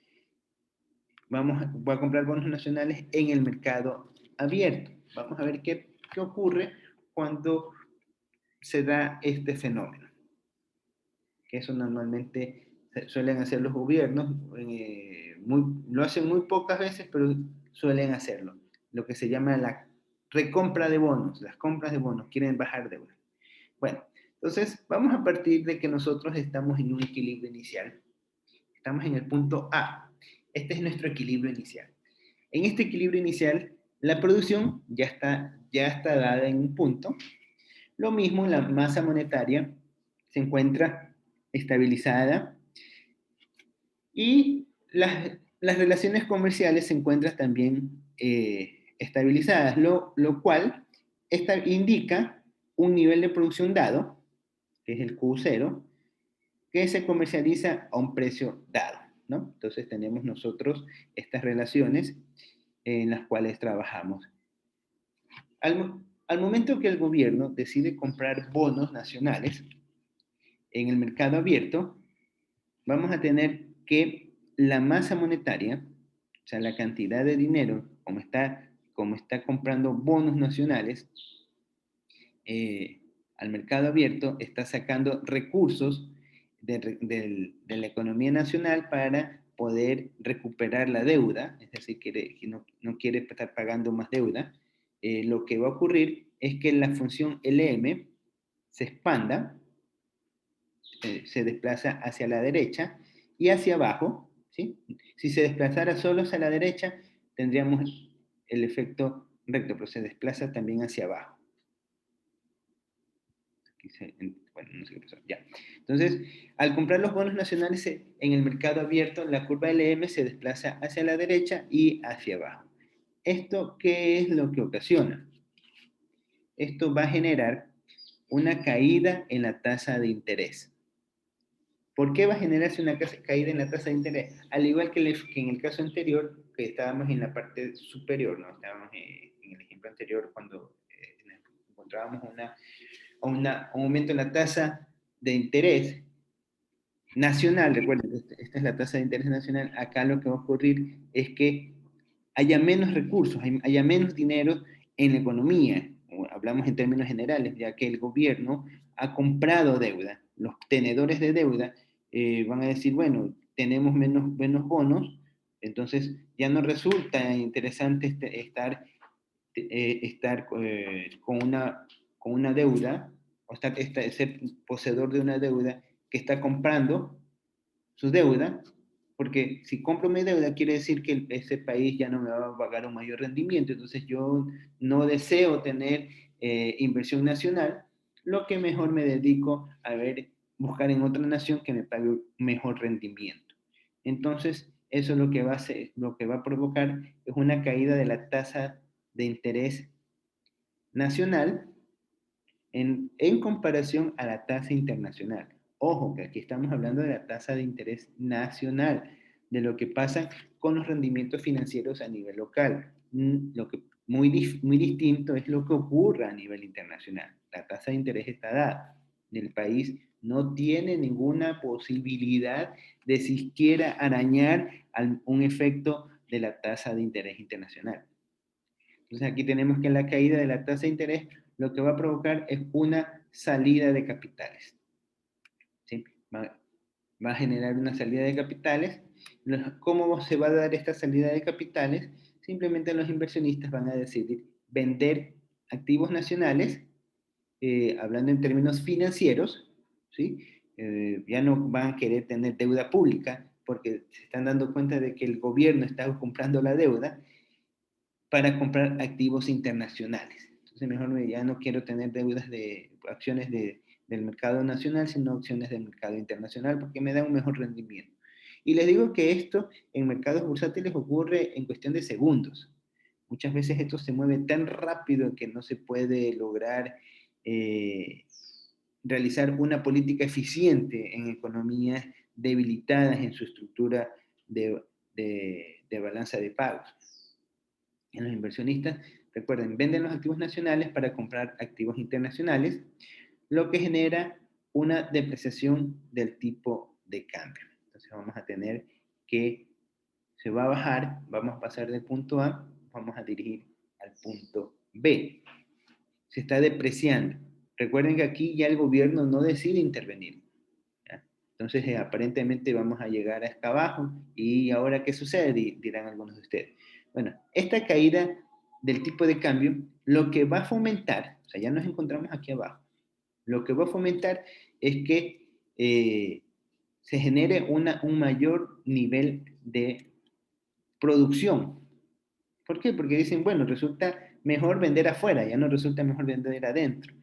Voy a comprar bonos nacionales en el mercado abierto. Vamos a ver qué ocurre cuando se da este fenómeno. Que eso normalmente suelen hacer los gobiernos, lo hacen muy pocas veces, pero suelen hacerlo. Lo que se llama la recompra de bonos, las compras de bonos, quieren bajar deuda. Bueno, entonces vamos a partir de que nosotros estamos en un equilibrio inicial. Estamos en el punto A. Este es nuestro equilibrio inicial. En este equilibrio inicial, la producción ya está dada en un punto. Lo mismo, la masa monetaria se encuentra estabilizada. Y las relaciones comerciales se encuentran también estabilizadas, lo cual indica un nivel de producción dado, que es el Q0, que se comercializa a un precio dado, ¿no? Entonces tenemos nosotros estas relaciones en las cuales trabajamos. Al momento que el gobierno decide comprar bonos nacionales en el mercado abierto, vamos a tener que la masa monetaria, o sea, la cantidad de dinero, como está comprando bonos nacionales al mercado abierto, está sacando recursos de la economía nacional para poder recuperar la deuda, es decir, que no quiere estar pagando más deuda. Lo que va a ocurrir es que la función LM se expanda, se desplaza hacia la derecha y hacia abajo, ¿sí? Si se desplazara solo hacia la derecha, tendríamos el efecto recto, pero se desplaza también hacia abajo. Bueno, no sé qué pasó, ya. Entonces, al comprar los bonos nacionales en el mercado abierto, la curva LM se desplaza hacia la derecha y hacia abajo. ¿Esto qué es lo que ocasiona? Esto va a generar una caída en la tasa de interés. ¿Por qué va a generarse una caída en la tasa de interés? Al igual que en el caso anterior, que estábamos en la parte superior, ¿no? Estábamos en el ejemplo anterior cuando encontrábamos un aumento en la tasa de interés nacional. Recuerden, esta es la tasa de interés nacional. Acá lo que va a ocurrir es que haya menos recursos, haya menos dinero en la economía. Hablamos en términos generales, ya que el gobierno ha comprado deuda. Los tenedores de deuda van a decir, bueno, tenemos menos bonos, entonces ya no resulta interesante estar con una deuda, o ser poseedor de una deuda que está comprando su deuda, porque si compro mi deuda quiere decir que ese país ya no me va a pagar un mayor rendimiento, entonces yo no deseo tener inversión nacional, lo que mejor me dedico a buscar en otra nación que me pague un mejor rendimiento. Entonces, eso lo que va a provocar es una caída de la tasa de interés nacional en comparación a la tasa internacional. Ojo, que aquí estamos hablando de la tasa de interés nacional, de lo que pasa con los rendimientos financieros a nivel local. Lo que muy distinto es lo que ocurre a nivel internacional. La tasa de interés está dada. El país no tiene ninguna posibilidad de siquiera arañar un efecto de la tasa de interés internacional. Entonces aquí tenemos que la caída de la tasa de interés lo que va a provocar es una salida de capitales. ¿Sí? Va a generar una salida de capitales. ¿Cómo se va a dar esta salida de capitales? Simplemente los inversionistas van a decidir vender activos nacionales, hablando en términos financieros, ¿sí? Ya no van a querer tener deuda pública porque se están dando cuenta de que el gobierno está comprando la deuda para comprar activos internacionales. Entonces mejor ya no quiero tener deudas de acciones del mercado nacional, sino acciones del mercado internacional, porque me da un mejor rendimiento. Y les digo que esto en mercados bursátiles ocurre en cuestión de segundos. Muchas veces esto se mueve tan rápido que no se puede lograr realizar una política eficiente en economías debilitadas en su estructura de balanza de pagos. En los inversionistas, recuerden, venden los activos nacionales para comprar activos internacionales, lo que genera una depreciación del tipo de cambio. Entonces vamos a tener que se va a bajar, vamos a pasar del punto A, vamos a dirigir al punto B. Se está depreciando. Recuerden que aquí ya el gobierno no decide intervenir. ¿Ya? Entonces aparentemente vamos a llegar hasta abajo. ¿Y ahora qué sucede? Dirán algunos de ustedes. Bueno, esta caída del tipo de cambio, lo que va a fomentar, o sea, ya nos encontramos aquí abajo, lo que va a fomentar es que se genere un mayor nivel de producción. ¿Por qué? Porque dicen, bueno, resulta mejor vender afuera, ya no resulta mejor vender adentro.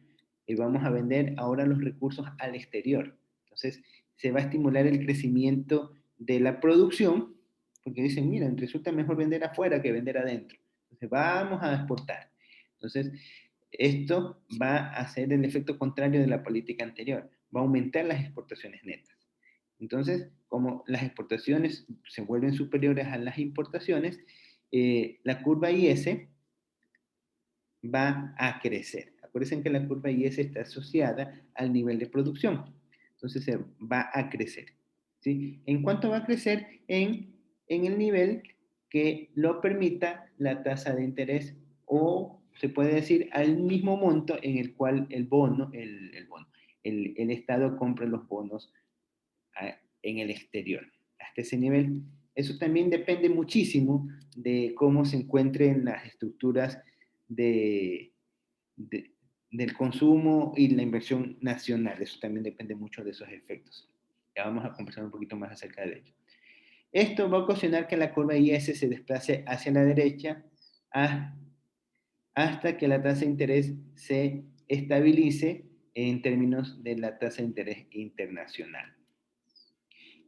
Y vamos a vender ahora los recursos al exterior. Entonces, se va a estimular el crecimiento de la producción, porque dicen, miren, resulta mejor vender afuera que vender adentro. Entonces, vamos a exportar. Entonces, esto va a hacer el efecto contrario de la política anterior, va a aumentar las exportaciones netas. Entonces, como las exportaciones se vuelven superiores a las importaciones, la curva IS va a crecer. Acuérdense que la curva IS está asociada al nivel de producción. Entonces, se va a crecer. ¿Sí? ¿En cuánto va a crecer? En el nivel que lo permita la tasa de interés, o se puede decir al mismo monto en el cual el Estado compra los bonos en el exterior, hasta ese nivel. Eso también depende muchísimo de cómo se encuentren las estructuras del consumo y la inversión nacional. Eso también depende mucho de esos efectos. Ya vamos a conversar un poquito más acerca de ello. Esto va a ocasionar que la curva IS se desplace hacia la derecha hasta que la tasa de interés se estabilice en términos de la tasa de interés internacional.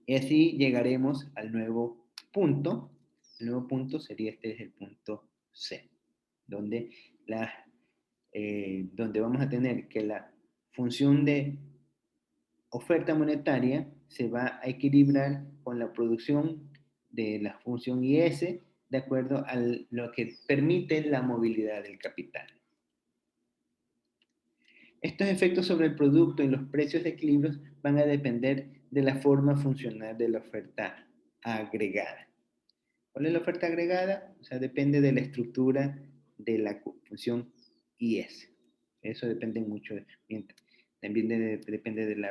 Y así llegaremos al nuevo punto. El nuevo punto sería este, es el punto C, donde vamos a tener que la función de oferta monetaria se va a equilibrar con la producción de la función IS de acuerdo a lo que permite la movilidad del capital. Estos efectos sobre el producto y los precios de equilibrios van a depender de la forma funcional de la oferta agregada. ¿Cuál es la oferta agregada? O sea, depende de la estructura de la función IS. Eso depende mucho, también depende del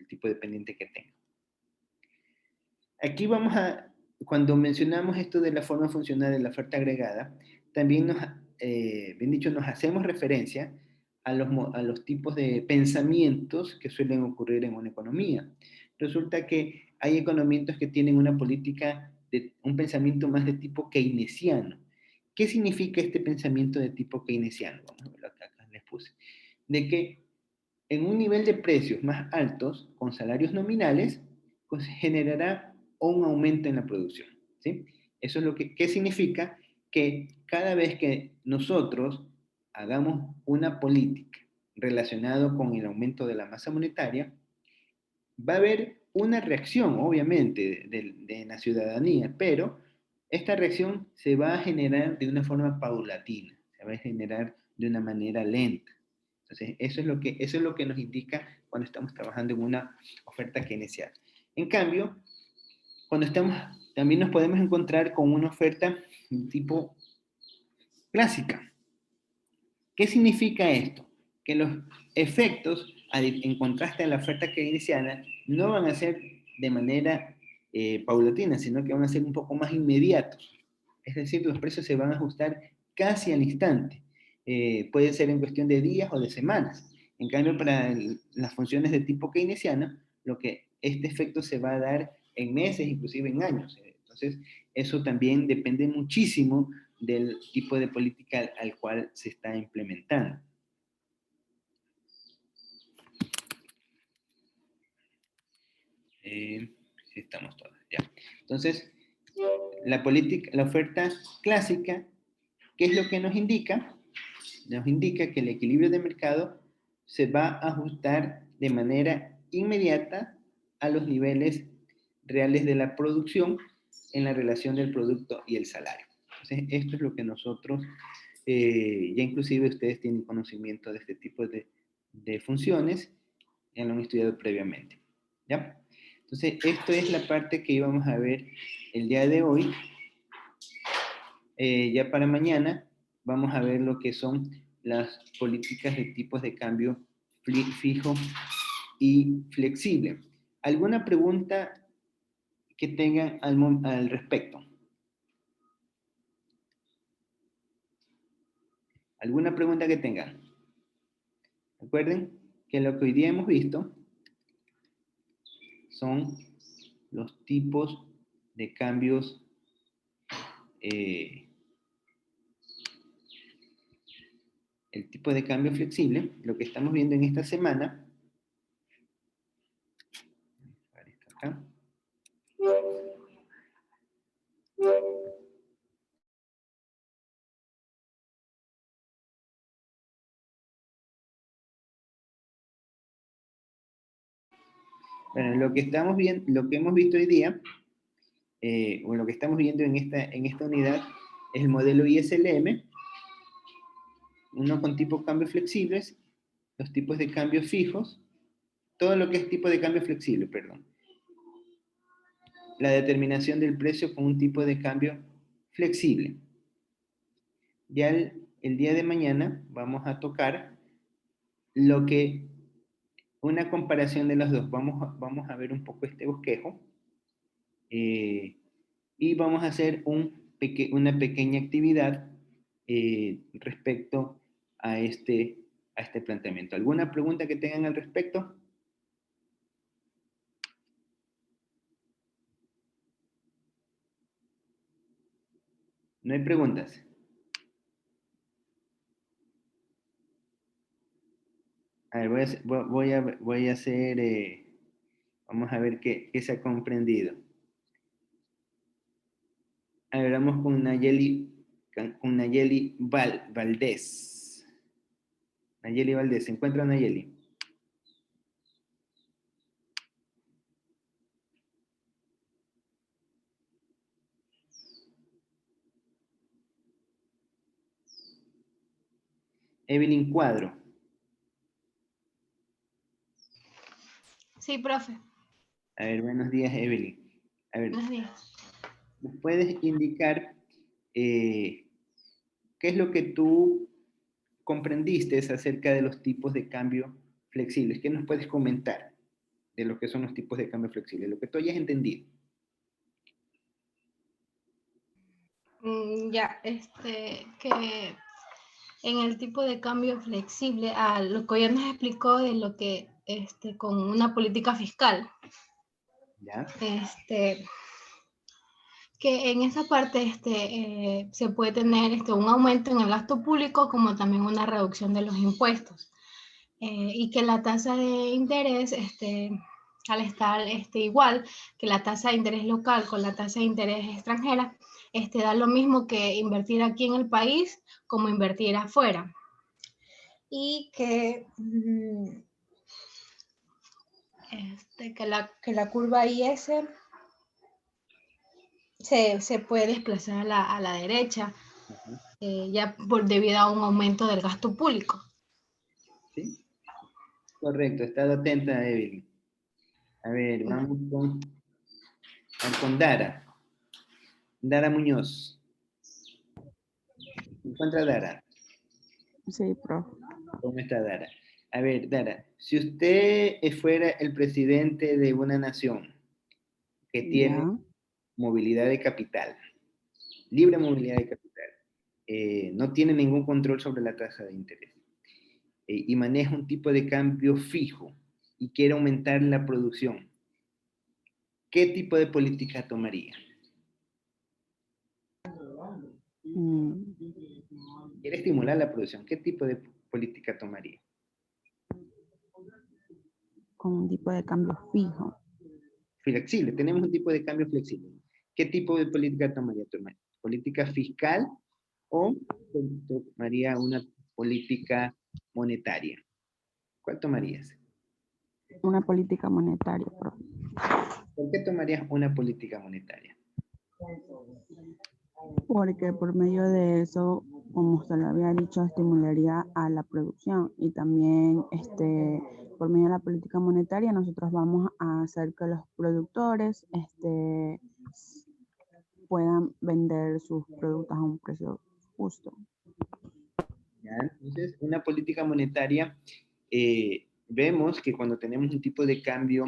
tipo dependiente que tenga. Aquí cuando mencionamos esto de la forma funcional de la oferta agregada, también nos hacemos referencia a los tipos de pensamientos que suelen ocurrir en una economía. Resulta que hay economistas que tienen una política un pensamiento más de tipo keynesiano. ¿Qué significa este pensamiento de tipo keynesiano? Vamos a verlo acá les puse. De que en un nivel de precios más altos, con salarios nominales, pues generará un aumento en la producción. ¿Sí? Eso es ¿qué significa? Que cada vez que nosotros hagamos una política relacionada con el aumento de la masa monetaria, va a haber una reacción, obviamente, de la ciudadanía, pero esta reacción se va a generar de una forma paulatina, se va a generar de una manera lenta. Entonces, eso es lo que nos indica cuando estamos trabajando en una oferta keynesiana. En cambio, también nos podemos encontrar con una oferta tipo clásica. ¿Qué significa esto? Que los efectos, en contraste a la oferta keynesiana, no van a ser de manera paulatina, sino que van a ser un poco más inmediatos. Es decir, los precios se van a ajustar casi al instante. Puede ser en cuestión de días o de semanas. En cambio, para las funciones de tipo keynesiana, este efecto se va a dar en meses, inclusive en años. Entonces, eso también depende muchísimo del tipo de política al cual se está implementando. Sí, estamos todos, ya. Entonces, la oferta clásica, ¿qué es lo que nos indica? Nos indica que el equilibrio de mercado se va a ajustar de manera inmediata a los niveles reales de la producción en la relación del producto y el salario. Entonces, esto es lo que nosotros, ya inclusive ustedes tienen conocimiento de este tipo de funciones, ya lo han estudiado previamente. ¿Ya? Entonces, esto es la parte que íbamos a ver el día de hoy. Ya para mañana vamos a ver lo que son las políticas de tipos de cambio fijo y flexible. ¿Alguna pregunta que tengan al respecto? ¿Alguna pregunta que tengan? Recuerden que lo que hoy día hemos visto son los tipos de cambios el tipo de cambio flexible. Lo que estamos viendo en esta semana ¿Ah? Bueno, lo que estamos viendo, lo que hemos visto hoy día, o lo que estamos viendo en esta unidad, es el modelo ISLM, uno con tipos de cambio flexibles, los tipos de cambio fijos, todo lo que es tipo de cambio flexible, perdón. La determinación del precio con un tipo de cambio flexible. Ya el día de mañana vamos a tocar una comparación de los dos. Vamos a ver un poco este bosquejo y vamos a hacer una pequeña actividad respecto a este planteamiento. ¿Alguna pregunta que tengan al respecto? ¿No hay preguntas? A ver, voy a hacer, vamos a ver qué se ha comprendido. A ver, vamos con Nayeli Valdés. Nayeli Valdés, ¿se encuentra Nayeli? Evelyn Cuadro. Sí, profe. A ver, buenos días, Evelyn. A ver, Buenos días. ¿nos puedes indicar qué es lo que tú comprendiste acerca de los tipos de cambio flexibles? ¿Qué nos puedes comentar de lo que son los tipos de cambio flexibles? Lo que tú hayas entendido. Ya, que en el tipo de cambio flexible, lo que ya nos explicó de lo que, con una política fiscal, ¿Ya? que en esa parte se puede tener un aumento en el gasto público como también una reducción de los impuestos. Y que la tasa de interés, al estar igual que la tasa de interés local con la tasa de interés extranjera, da lo mismo que invertir aquí en el país como invertir afuera. Y que, que la curva IS se puede desplazar a la derecha, ya debido a un aumento del gasto público. ¿Sí? Correcto, estado atenta, Evelyn. A ver, vamos con Dara. Dara Muñoz. ¿Se encuentra Dara? Sí, profe. ¿Cómo está Dara? A ver, Dara, si usted fuera el presidente de una nación que tiene Ya. movilidad de capital, libre movilidad de capital, no tiene ningún control sobre la tasa de interés y maneja un tipo de cambio fijo y quiere aumentar la producción, ¿qué tipo de política tomaría? Quiere estimular la producción, ¿qué tipo de política tomaría? Con un tipo de cambio fijo. Flexible, tenemos un tipo de cambio flexible. ¿Qué tipo de política tomaría? ¿Política fiscal o tomaría una política monetaria? ¿Cuál tomarías? Una política monetaria, profe. ¿Por qué tomarías una política monetaria? Porque por medio de eso, como usted lo había dicho, estimularía a la producción y también por medio de la política monetaria nosotros vamos a hacer que los productores puedan vender sus productos a un precio justo. ¿Ya? Entonces, una política monetaria, vemos que cuando tenemos un tipo de cambio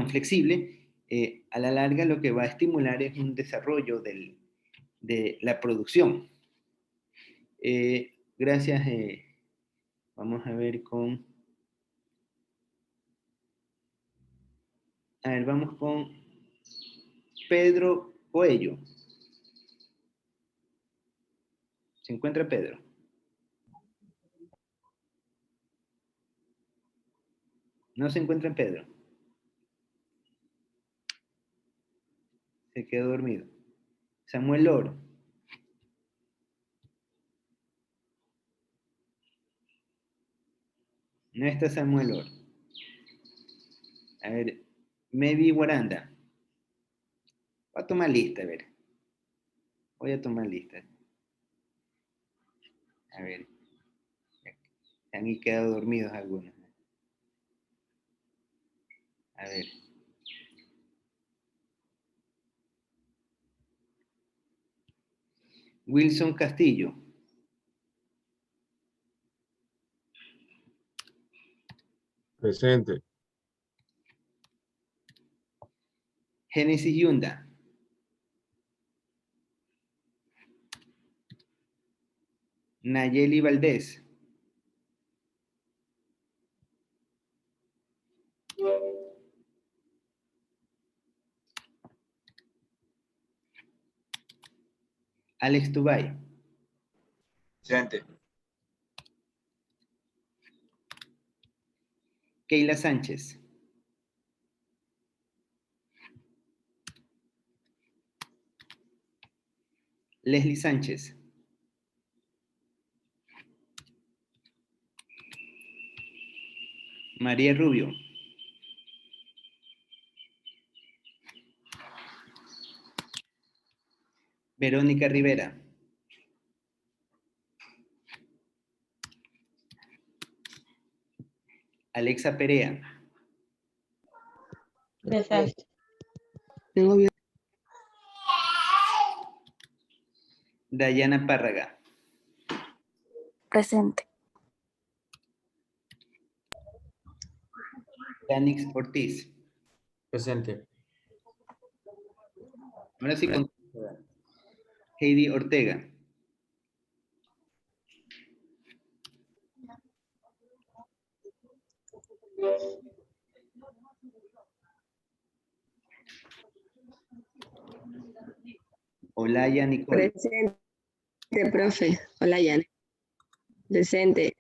flexible, a la larga lo que va a estimular es un desarrollo de la producción. Gracias. Vamos a ver vamos con Pedro Coello. ¿Se encuentra Pedro? No se encuentra en Pedro. Se quedó dormido. Samuel Loro. No está Samuel Loro. A ver, Maybe Guaranda. Voy a tomar lista, a ver. Voy a tomar lista. A ver. Se han quedado dormidos algunos. A ver. Wilson Castillo. Presente. Génesis Yunda. Nayeli Valdés. Alex Tubay. Presente. Keila Sánchez. Leslie Sánchez. María Rubio. Verónica Rivera. Alexa Perea. Presente. Dayana Párraga. Presente. Danix Ortiz. Presente. Ahora sí con Heidi Ortega. Olaya Nicole. Presente, profe. Hola, Yana. Presente.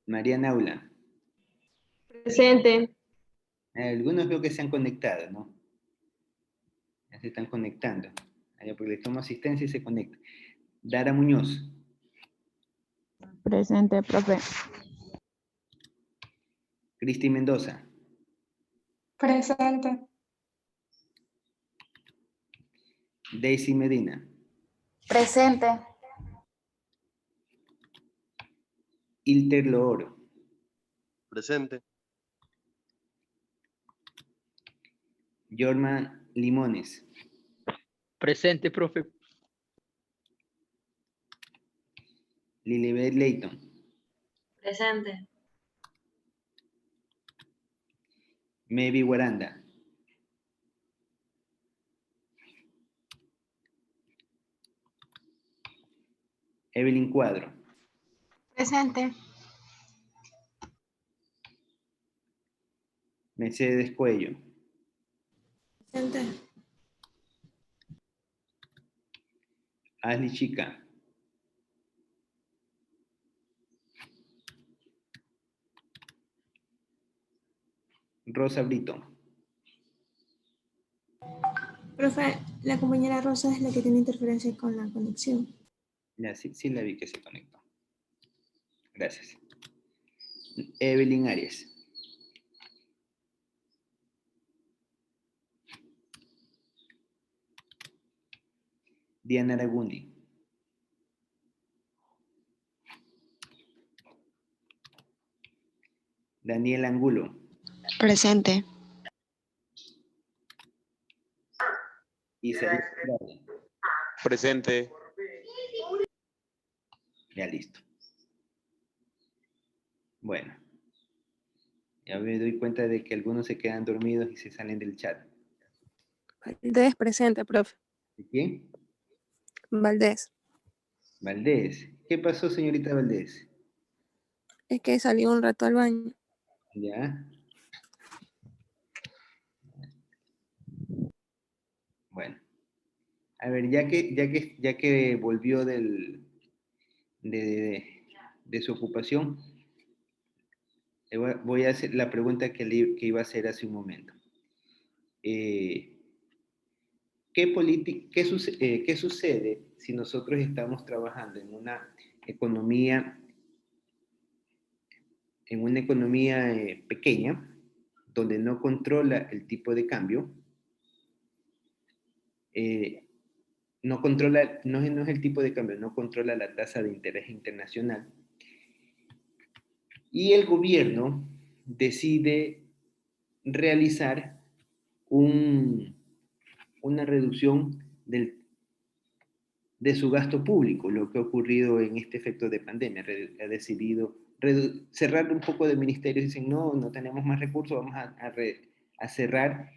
María Naula. Presente. Algunos veo que se han conectado, ¿no? Ya se están conectando. Allá porque les tomo asistencia y se conectan. Dara Muñoz. Presente, profe. Cristi Mendoza. Presente. Daisy Medina. Presente. Ilter Looro. Presente. Jorma Limones. Presente, profe. Lilibet Leighton. Presente. Maybe Guaranda. Evelyn Cuadro. Presente. Mercedes Cuello. Presente. Ashley Chica. Rosa Brito. Profe, la compañera Rosa es la que tiene interferencia con la conexión. Ya, sí la vi que se conectó. Gracias. Evelyn Arias. Diana Aragundi. Daniel Angulo. Presente. Isaías Andrade. Presente. Ya listo. Bueno. Ya me doy cuenta de que algunos se quedan dormidos y se salen del chat. Valdés, presente, profe. ¿De quién? Valdés. Valdés. ¿Qué pasó, señorita Valdés? Es que salió un rato al baño. Ya. Bueno. A ver, ya que volvió de su ocupación, voy a hacer la pregunta que iba a hacer hace un momento. ¿Qué sucede si nosotros estamos trabajando en una economía pequeña, donde no controla el tipo de cambio? No es el tipo de cambio, no controla la tasa de interés internacional. Y el gobierno decide realizar una reducción de su gasto público, lo que ha ocurrido en este efecto de pandemia. Ha decidido cerrar un poco de ministerios, dicen no tenemos más recursos, vamos a cerrar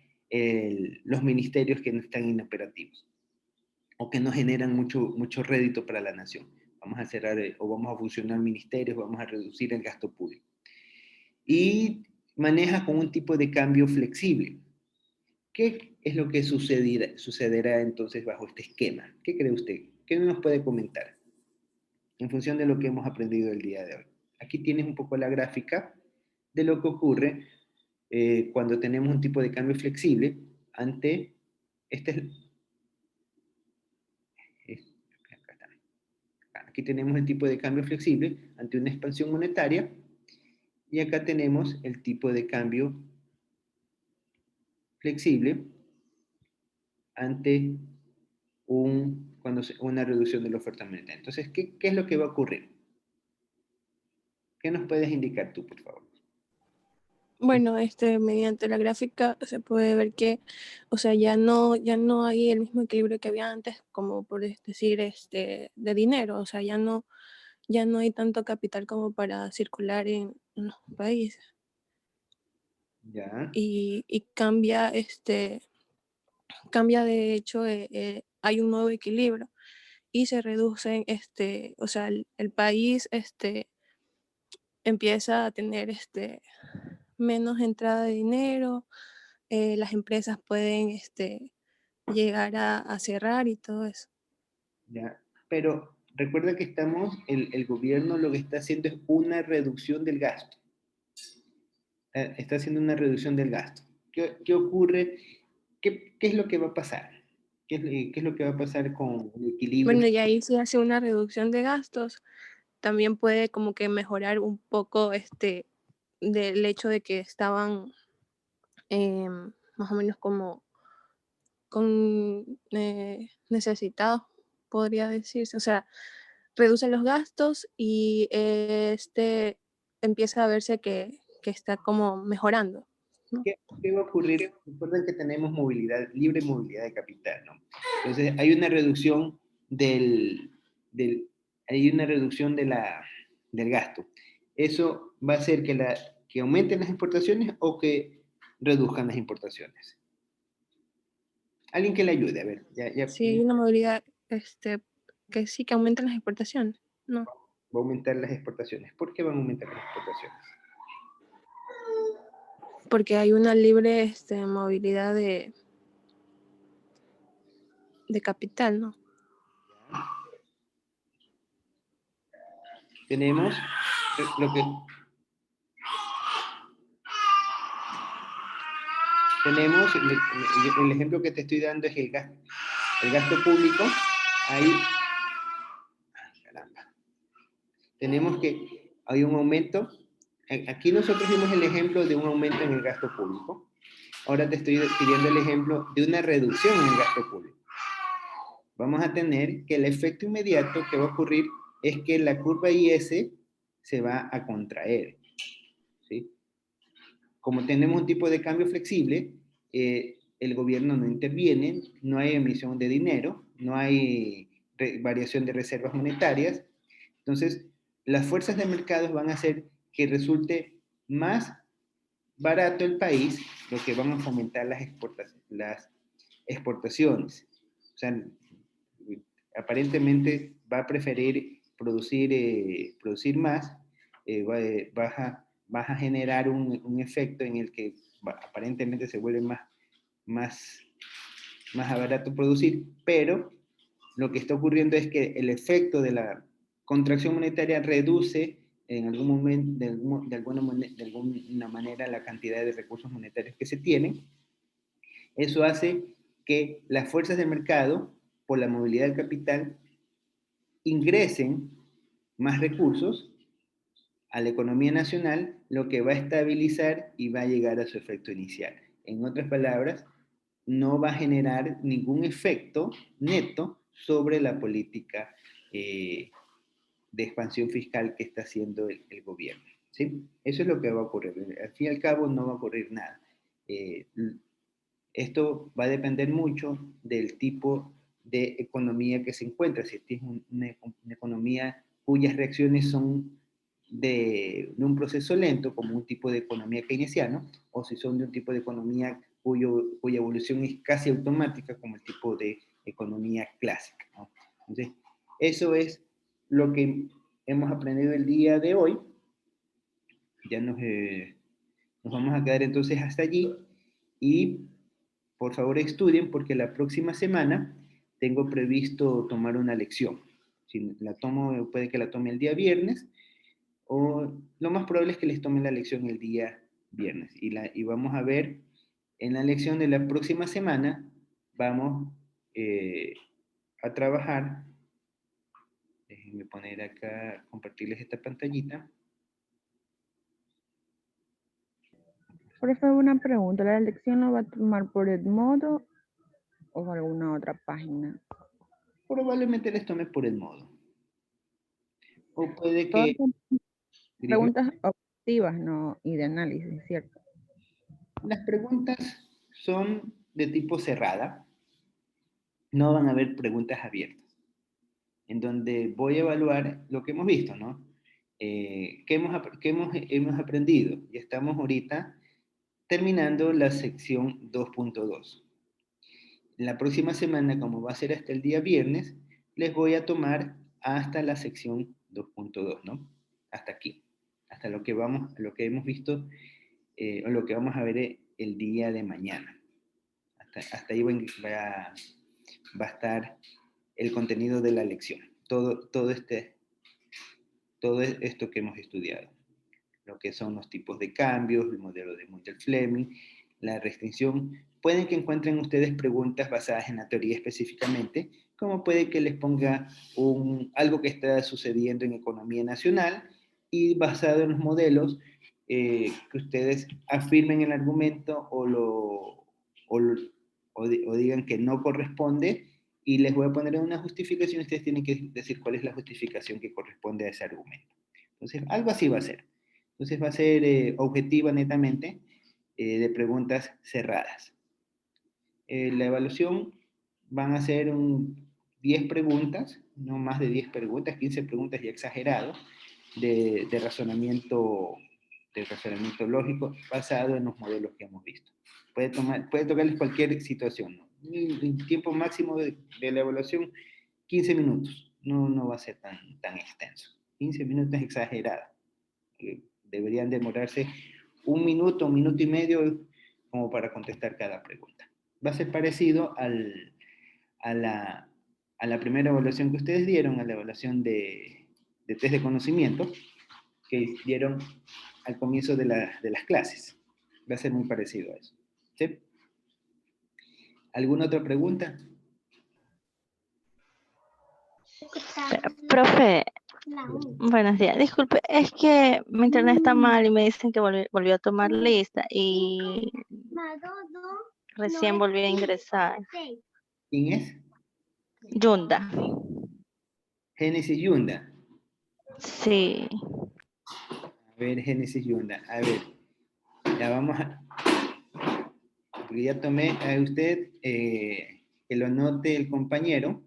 los ministerios que no están inoperativos o que no generan mucho rédito para la nación. Vamos a cerrar o vamos a fusionar ministerios, vamos a reducir el gasto público. Y maneja con un tipo de cambio flexible. ¿Qué es lo que sucederá entonces bajo este esquema? ¿Qué cree usted? ¿Qué nos puede comentar en función de lo que hemos aprendido el día de hoy? Aquí tienes un poco la gráfica de lo que ocurre cuando tenemos un tipo de cambio flexible ante aquí tenemos el tipo de cambio flexible ante una expansión monetaria y acá tenemos el tipo de cambio flexible ante una reducción de la oferta monetaria. Entonces, ¿qué es lo que va a ocurrir? ¿Qué nos puedes indicar tú, por favor? Bueno, mediante la gráfica se puede ver que, o sea, ya no hay el mismo equilibrio que había antes, como por decir, de dinero, o sea, ya no hay tanto capital como para circular en los países. Ya. Y cambia, de hecho, hay un nuevo equilibrio y se reducen, o sea, el país, empieza a tener, menos entrada de dinero, las empresas pueden, llegar a cerrar y todo eso. Ya. Pero recuerda que el gobierno lo que está haciendo es una reducción del gasto. Está haciendo una reducción del gasto. ¿Qué ocurre? ¿Qué es lo que va a pasar? ¿Qué es lo que va a pasar con el equilibrio? Bueno, y ahí se hace una reducción de gastos. También puede como que mejorar un poco del hecho de que estaban más o menos como necesitados, podría decirse. O sea, reducen los gastos y empieza a verse que está como mejorando, ¿no? ¿Qué va a ocurrir? Recuerden que tenemos libre movilidad de capital, ¿no? Entonces, hay una reducción hay una reducción del gasto. ¿Eso va a hacer que aumenten las exportaciones o que reduzcan las importaciones? Alguien que le ayude, a ver. Sí, hay una movilidad que sí que aumentan las exportaciones, ¿no? Va a aumentar las exportaciones. ¿Por qué van a aumentar las exportaciones? Porque hay una libre movilidad de capital, ¿no? Tenemos lo que tenemos, el ejemplo que te estoy dando es el gasto público. Ahí, caramba. Tenemos que hay un aumento. Aquí nosotros vimos el ejemplo de un aumento en el gasto público. Ahora te estoy pidiendo el ejemplo de una reducción en el gasto público. Vamos a tener que el efecto inmediato que va a ocurrir es que la curva IS se va a contraer, ¿sí? Como tenemos un tipo de cambio flexible, el gobierno no interviene, no hay emisión de dinero, no hay variación de reservas monetarias. Entonces, las fuerzas de mercado van a hacer que resulte más barato el país, lo que van a fomentar las exportaciones. O sea, aparentemente va a preferir producir más, vas a generar un efecto en el que aparentemente se vuelve más barato producir, pero lo que está ocurriendo es que el efecto de la contracción monetaria reduce en algún momento, de alguna manera la cantidad de recursos monetarios que se tienen. Eso hace que las fuerzas del mercado, por la movilidad del capital, ingresen más recursos a la economía nacional, lo que va a estabilizar y va a llegar a su efecto inicial. En otras palabras, no va a generar ningún efecto neto sobre la política de expansión fiscal que está haciendo el gobierno. ¿Sí? Eso es lo que va a ocurrir. Al fin y al cabo no va a ocurrir nada. Esto va a depender mucho del tipo de economía que se encuentra. Si es una economía cuyas reacciones son de un proceso lento, como un tipo de economía keynesiano, o si son de un tipo de economía cuya evolución es casi automática, como el tipo de economía clásica, ¿no? Entonces, eso es lo que hemos aprendido el día de hoy. Ya nos vamos a quedar entonces hasta allí y por favor estudien porque la próxima semana tengo previsto tomar una lección. Si la tomo, puede que la tome el día viernes, o lo más probable es que les tome la lección el día viernes. Y vamos a ver en la lección de la próxima semana, vamos a trabajar. Déjenme poner acá, compartirles esta pantallita. Profe, una pregunta. ¿La elección lo va a tomar por Edmodo o alguna otra página? Probablemente les tome por Edmodo. O puede Todas que... son preguntas objetivas, ¿no? Y de análisis, ¿cierto? Las preguntas son de tipo cerrada. No van a haber preguntas abiertas. En donde voy a evaluar lo que hemos visto, ¿no? ¿Qué hemos aprendido? Y estamos ahorita terminando la sección 2.2. La próxima semana, como va a ser hasta el día viernes, les voy a tomar hasta la sección 2.2, ¿no? Hasta aquí, hasta lo que hemos visto o lo que vamos a ver el día de mañana. Hasta ahí va a estar el contenido de la lección. Todo esto que hemos estudiado. Lo que son los tipos de cambios, el modelo de Mundell-Fleming, la restricción. Pueden que encuentren ustedes preguntas basadas en la teoría específicamente, como puede que les ponga algo que está sucediendo en economía nacional y basado en los modelos que ustedes afirmen el argumento o digan que no corresponde y les voy a poner una justificación. Ustedes tienen que decir cuál es la justificación que corresponde a ese argumento. Entonces, algo así va a ser. Entonces va a ser objetiva netamente de preguntas cerradas. La evaluación van a ser 10 preguntas, no más de 10 preguntas, 15 preguntas ya exagerado, de razonamiento lógico basado en los modelos que hemos visto. Puede tocarles cualquier situación, ¿no? El tiempo máximo de la evaluación, 15 minutos. No va a ser tan extenso. 15 minutos es exagerado. Deberían demorarse un minuto y medio como para contestar cada pregunta. Va a ser parecido a la primera evaluación que ustedes dieron, a la evaluación de test de conocimiento que dieron al comienzo de las clases. Va a ser muy parecido a eso. ¿Sí? ¿Alguna otra pregunta? Profe, buenos días. Disculpe, es que mi internet está mal y me dicen que volvió a tomar lista y recién volví a ingresar. ¿Quién es? Yunda. Génesis Yunda. Sí. A ver, Génesis Yunda. A ver, ya vamos a... Porque ya tomé a usted, que lo anote el compañero.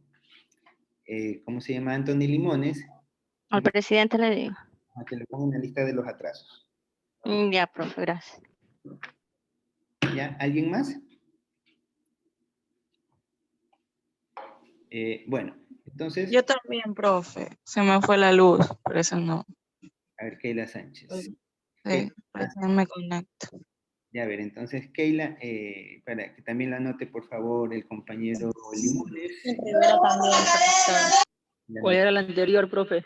¿Cómo se llama? Anthony Limones. Al presidente le digo. Que lo ponga en la lista de los atrasos. Ya, profe, gracias. ¿Ya? ¿Alguien más? Bueno, entonces... Yo también, profe. Se me fue la luz, por eso no. A ver, Keila Sánchez. Sí, por eso no me conecto. Ya, a ver, entonces, Keila, para que también la anote, por favor, el compañero Limones. El primero también, profesor. ¿Cuál era el anterior, profe?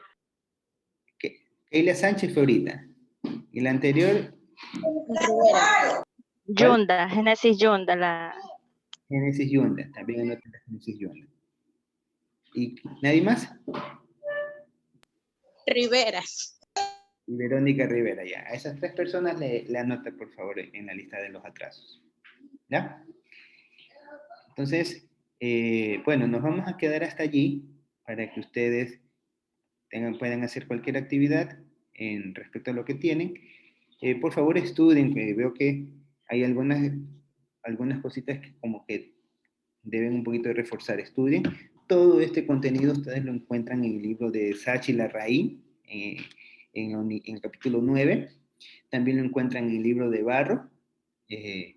Keila Sánchez fue ahorita. Y la anterior, Yunda, Génesis Yunda, la... Génesis Yunda. También anota la Génesis Yunda. ¿Y nadie más? Rivera. Y Verónica Rivera, ya. A esas 3 personas le anota, por favor, en la lista de los atrasos. ¿Ya? Entonces, bueno, nos vamos a quedar hasta allí para que ustedes puedan hacer cualquier actividad en respecto a lo que tienen. Por favor, estudien, que veo que hay algunas cositas que como que deben un poquito de reforzar. Estudien. Todo este contenido ustedes lo encuentran en el libro de Sachi Larraín, en el capítulo 9. También lo encuentran en el libro de Barro, en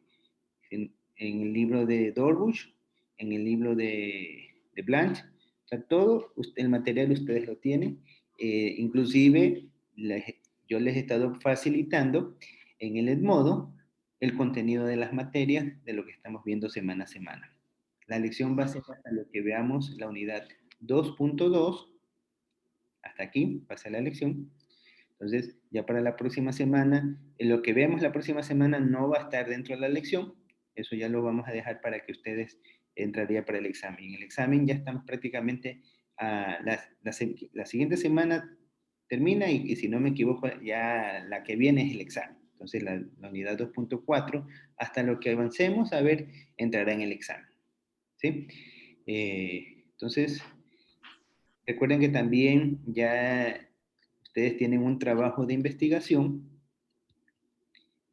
el libro de Dorbush, en el libro de Blanche. O sea, todo el material ustedes lo tienen. Inclusive yo les he estado facilitando en el Edmodo el contenido de las materias de lo que estamos viendo semana a semana. La lección va a ser hasta lo que veamos la unidad 2.2. Hasta aquí pasa la lección. Entonces, ya para la próxima semana, lo que veamos la próxima semana no va a estar dentro de la lección. Eso ya lo vamos a dejar para que ustedes entrarían para el examen. En el examen ya estamos prácticamente la siguiente semana termina y si no me equivoco, ya la que viene es el examen. Entonces, la unidad 2.4, hasta lo que avancemos, a ver, entrará en el examen. ¿Sí? Entonces, recuerden que también ya ustedes tienen un trabajo de investigación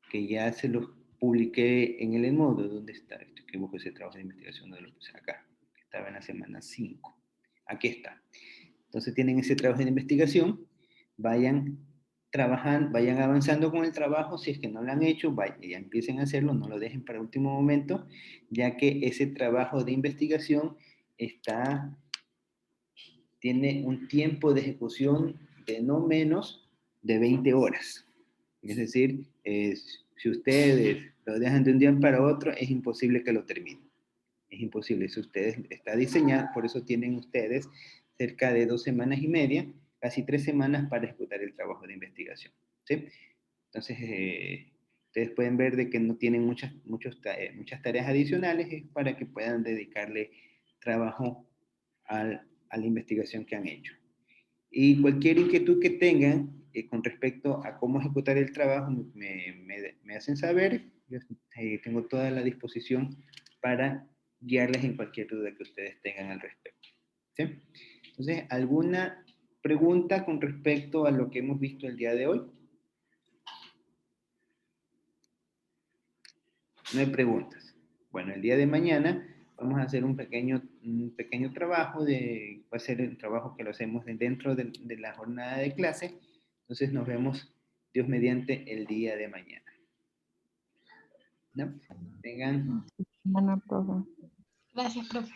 que ya se los publiqué en el Edmodo. ¿Dónde está? Esto que busco ese trabajo de investigación, no lo puse acá, que estaba en la semana 5. Aquí está. Entonces tienen ese trabajo de investigación, vayan trabajando, vayan avanzando con el trabajo. Si es que no lo han hecho, ya empiecen a hacerlo, no lo dejen para último momento, ya que ese trabajo de investigación tiene un tiempo de ejecución de no menos de 20 horas. Es decir, si ustedes lo dejan de un día para otro, es imposible que lo terminen. Es imposible. Si ustedes está diseñado, por eso tienen ustedes cerca de 2 semanas y media, casi 3 semanas para ejecutar el trabajo de investigación. ¿Sí? Entonces, ustedes pueden ver de que no tienen muchas tareas adicionales, es para que puedan dedicarle trabajo a la investigación que han hecho. Y cualquier inquietud que tengan con respecto a cómo ejecutar el trabajo, me hacen saber. Yo tengo toda la disposición para guiarles en cualquier duda que ustedes tengan al respecto. ¿Sí? Entonces, ¿alguna pregunta con respecto a lo que hemos visto el día de hoy? No hay preguntas. Bueno, el día de mañana vamos a hacer un pequeño trabajo, va a ser el trabajo que lo hacemos dentro de la jornada de clase. Entonces nos vemos, Dios mediante, el día de mañana. ¿No? Tengan. Bueno, profe. Gracias, profe.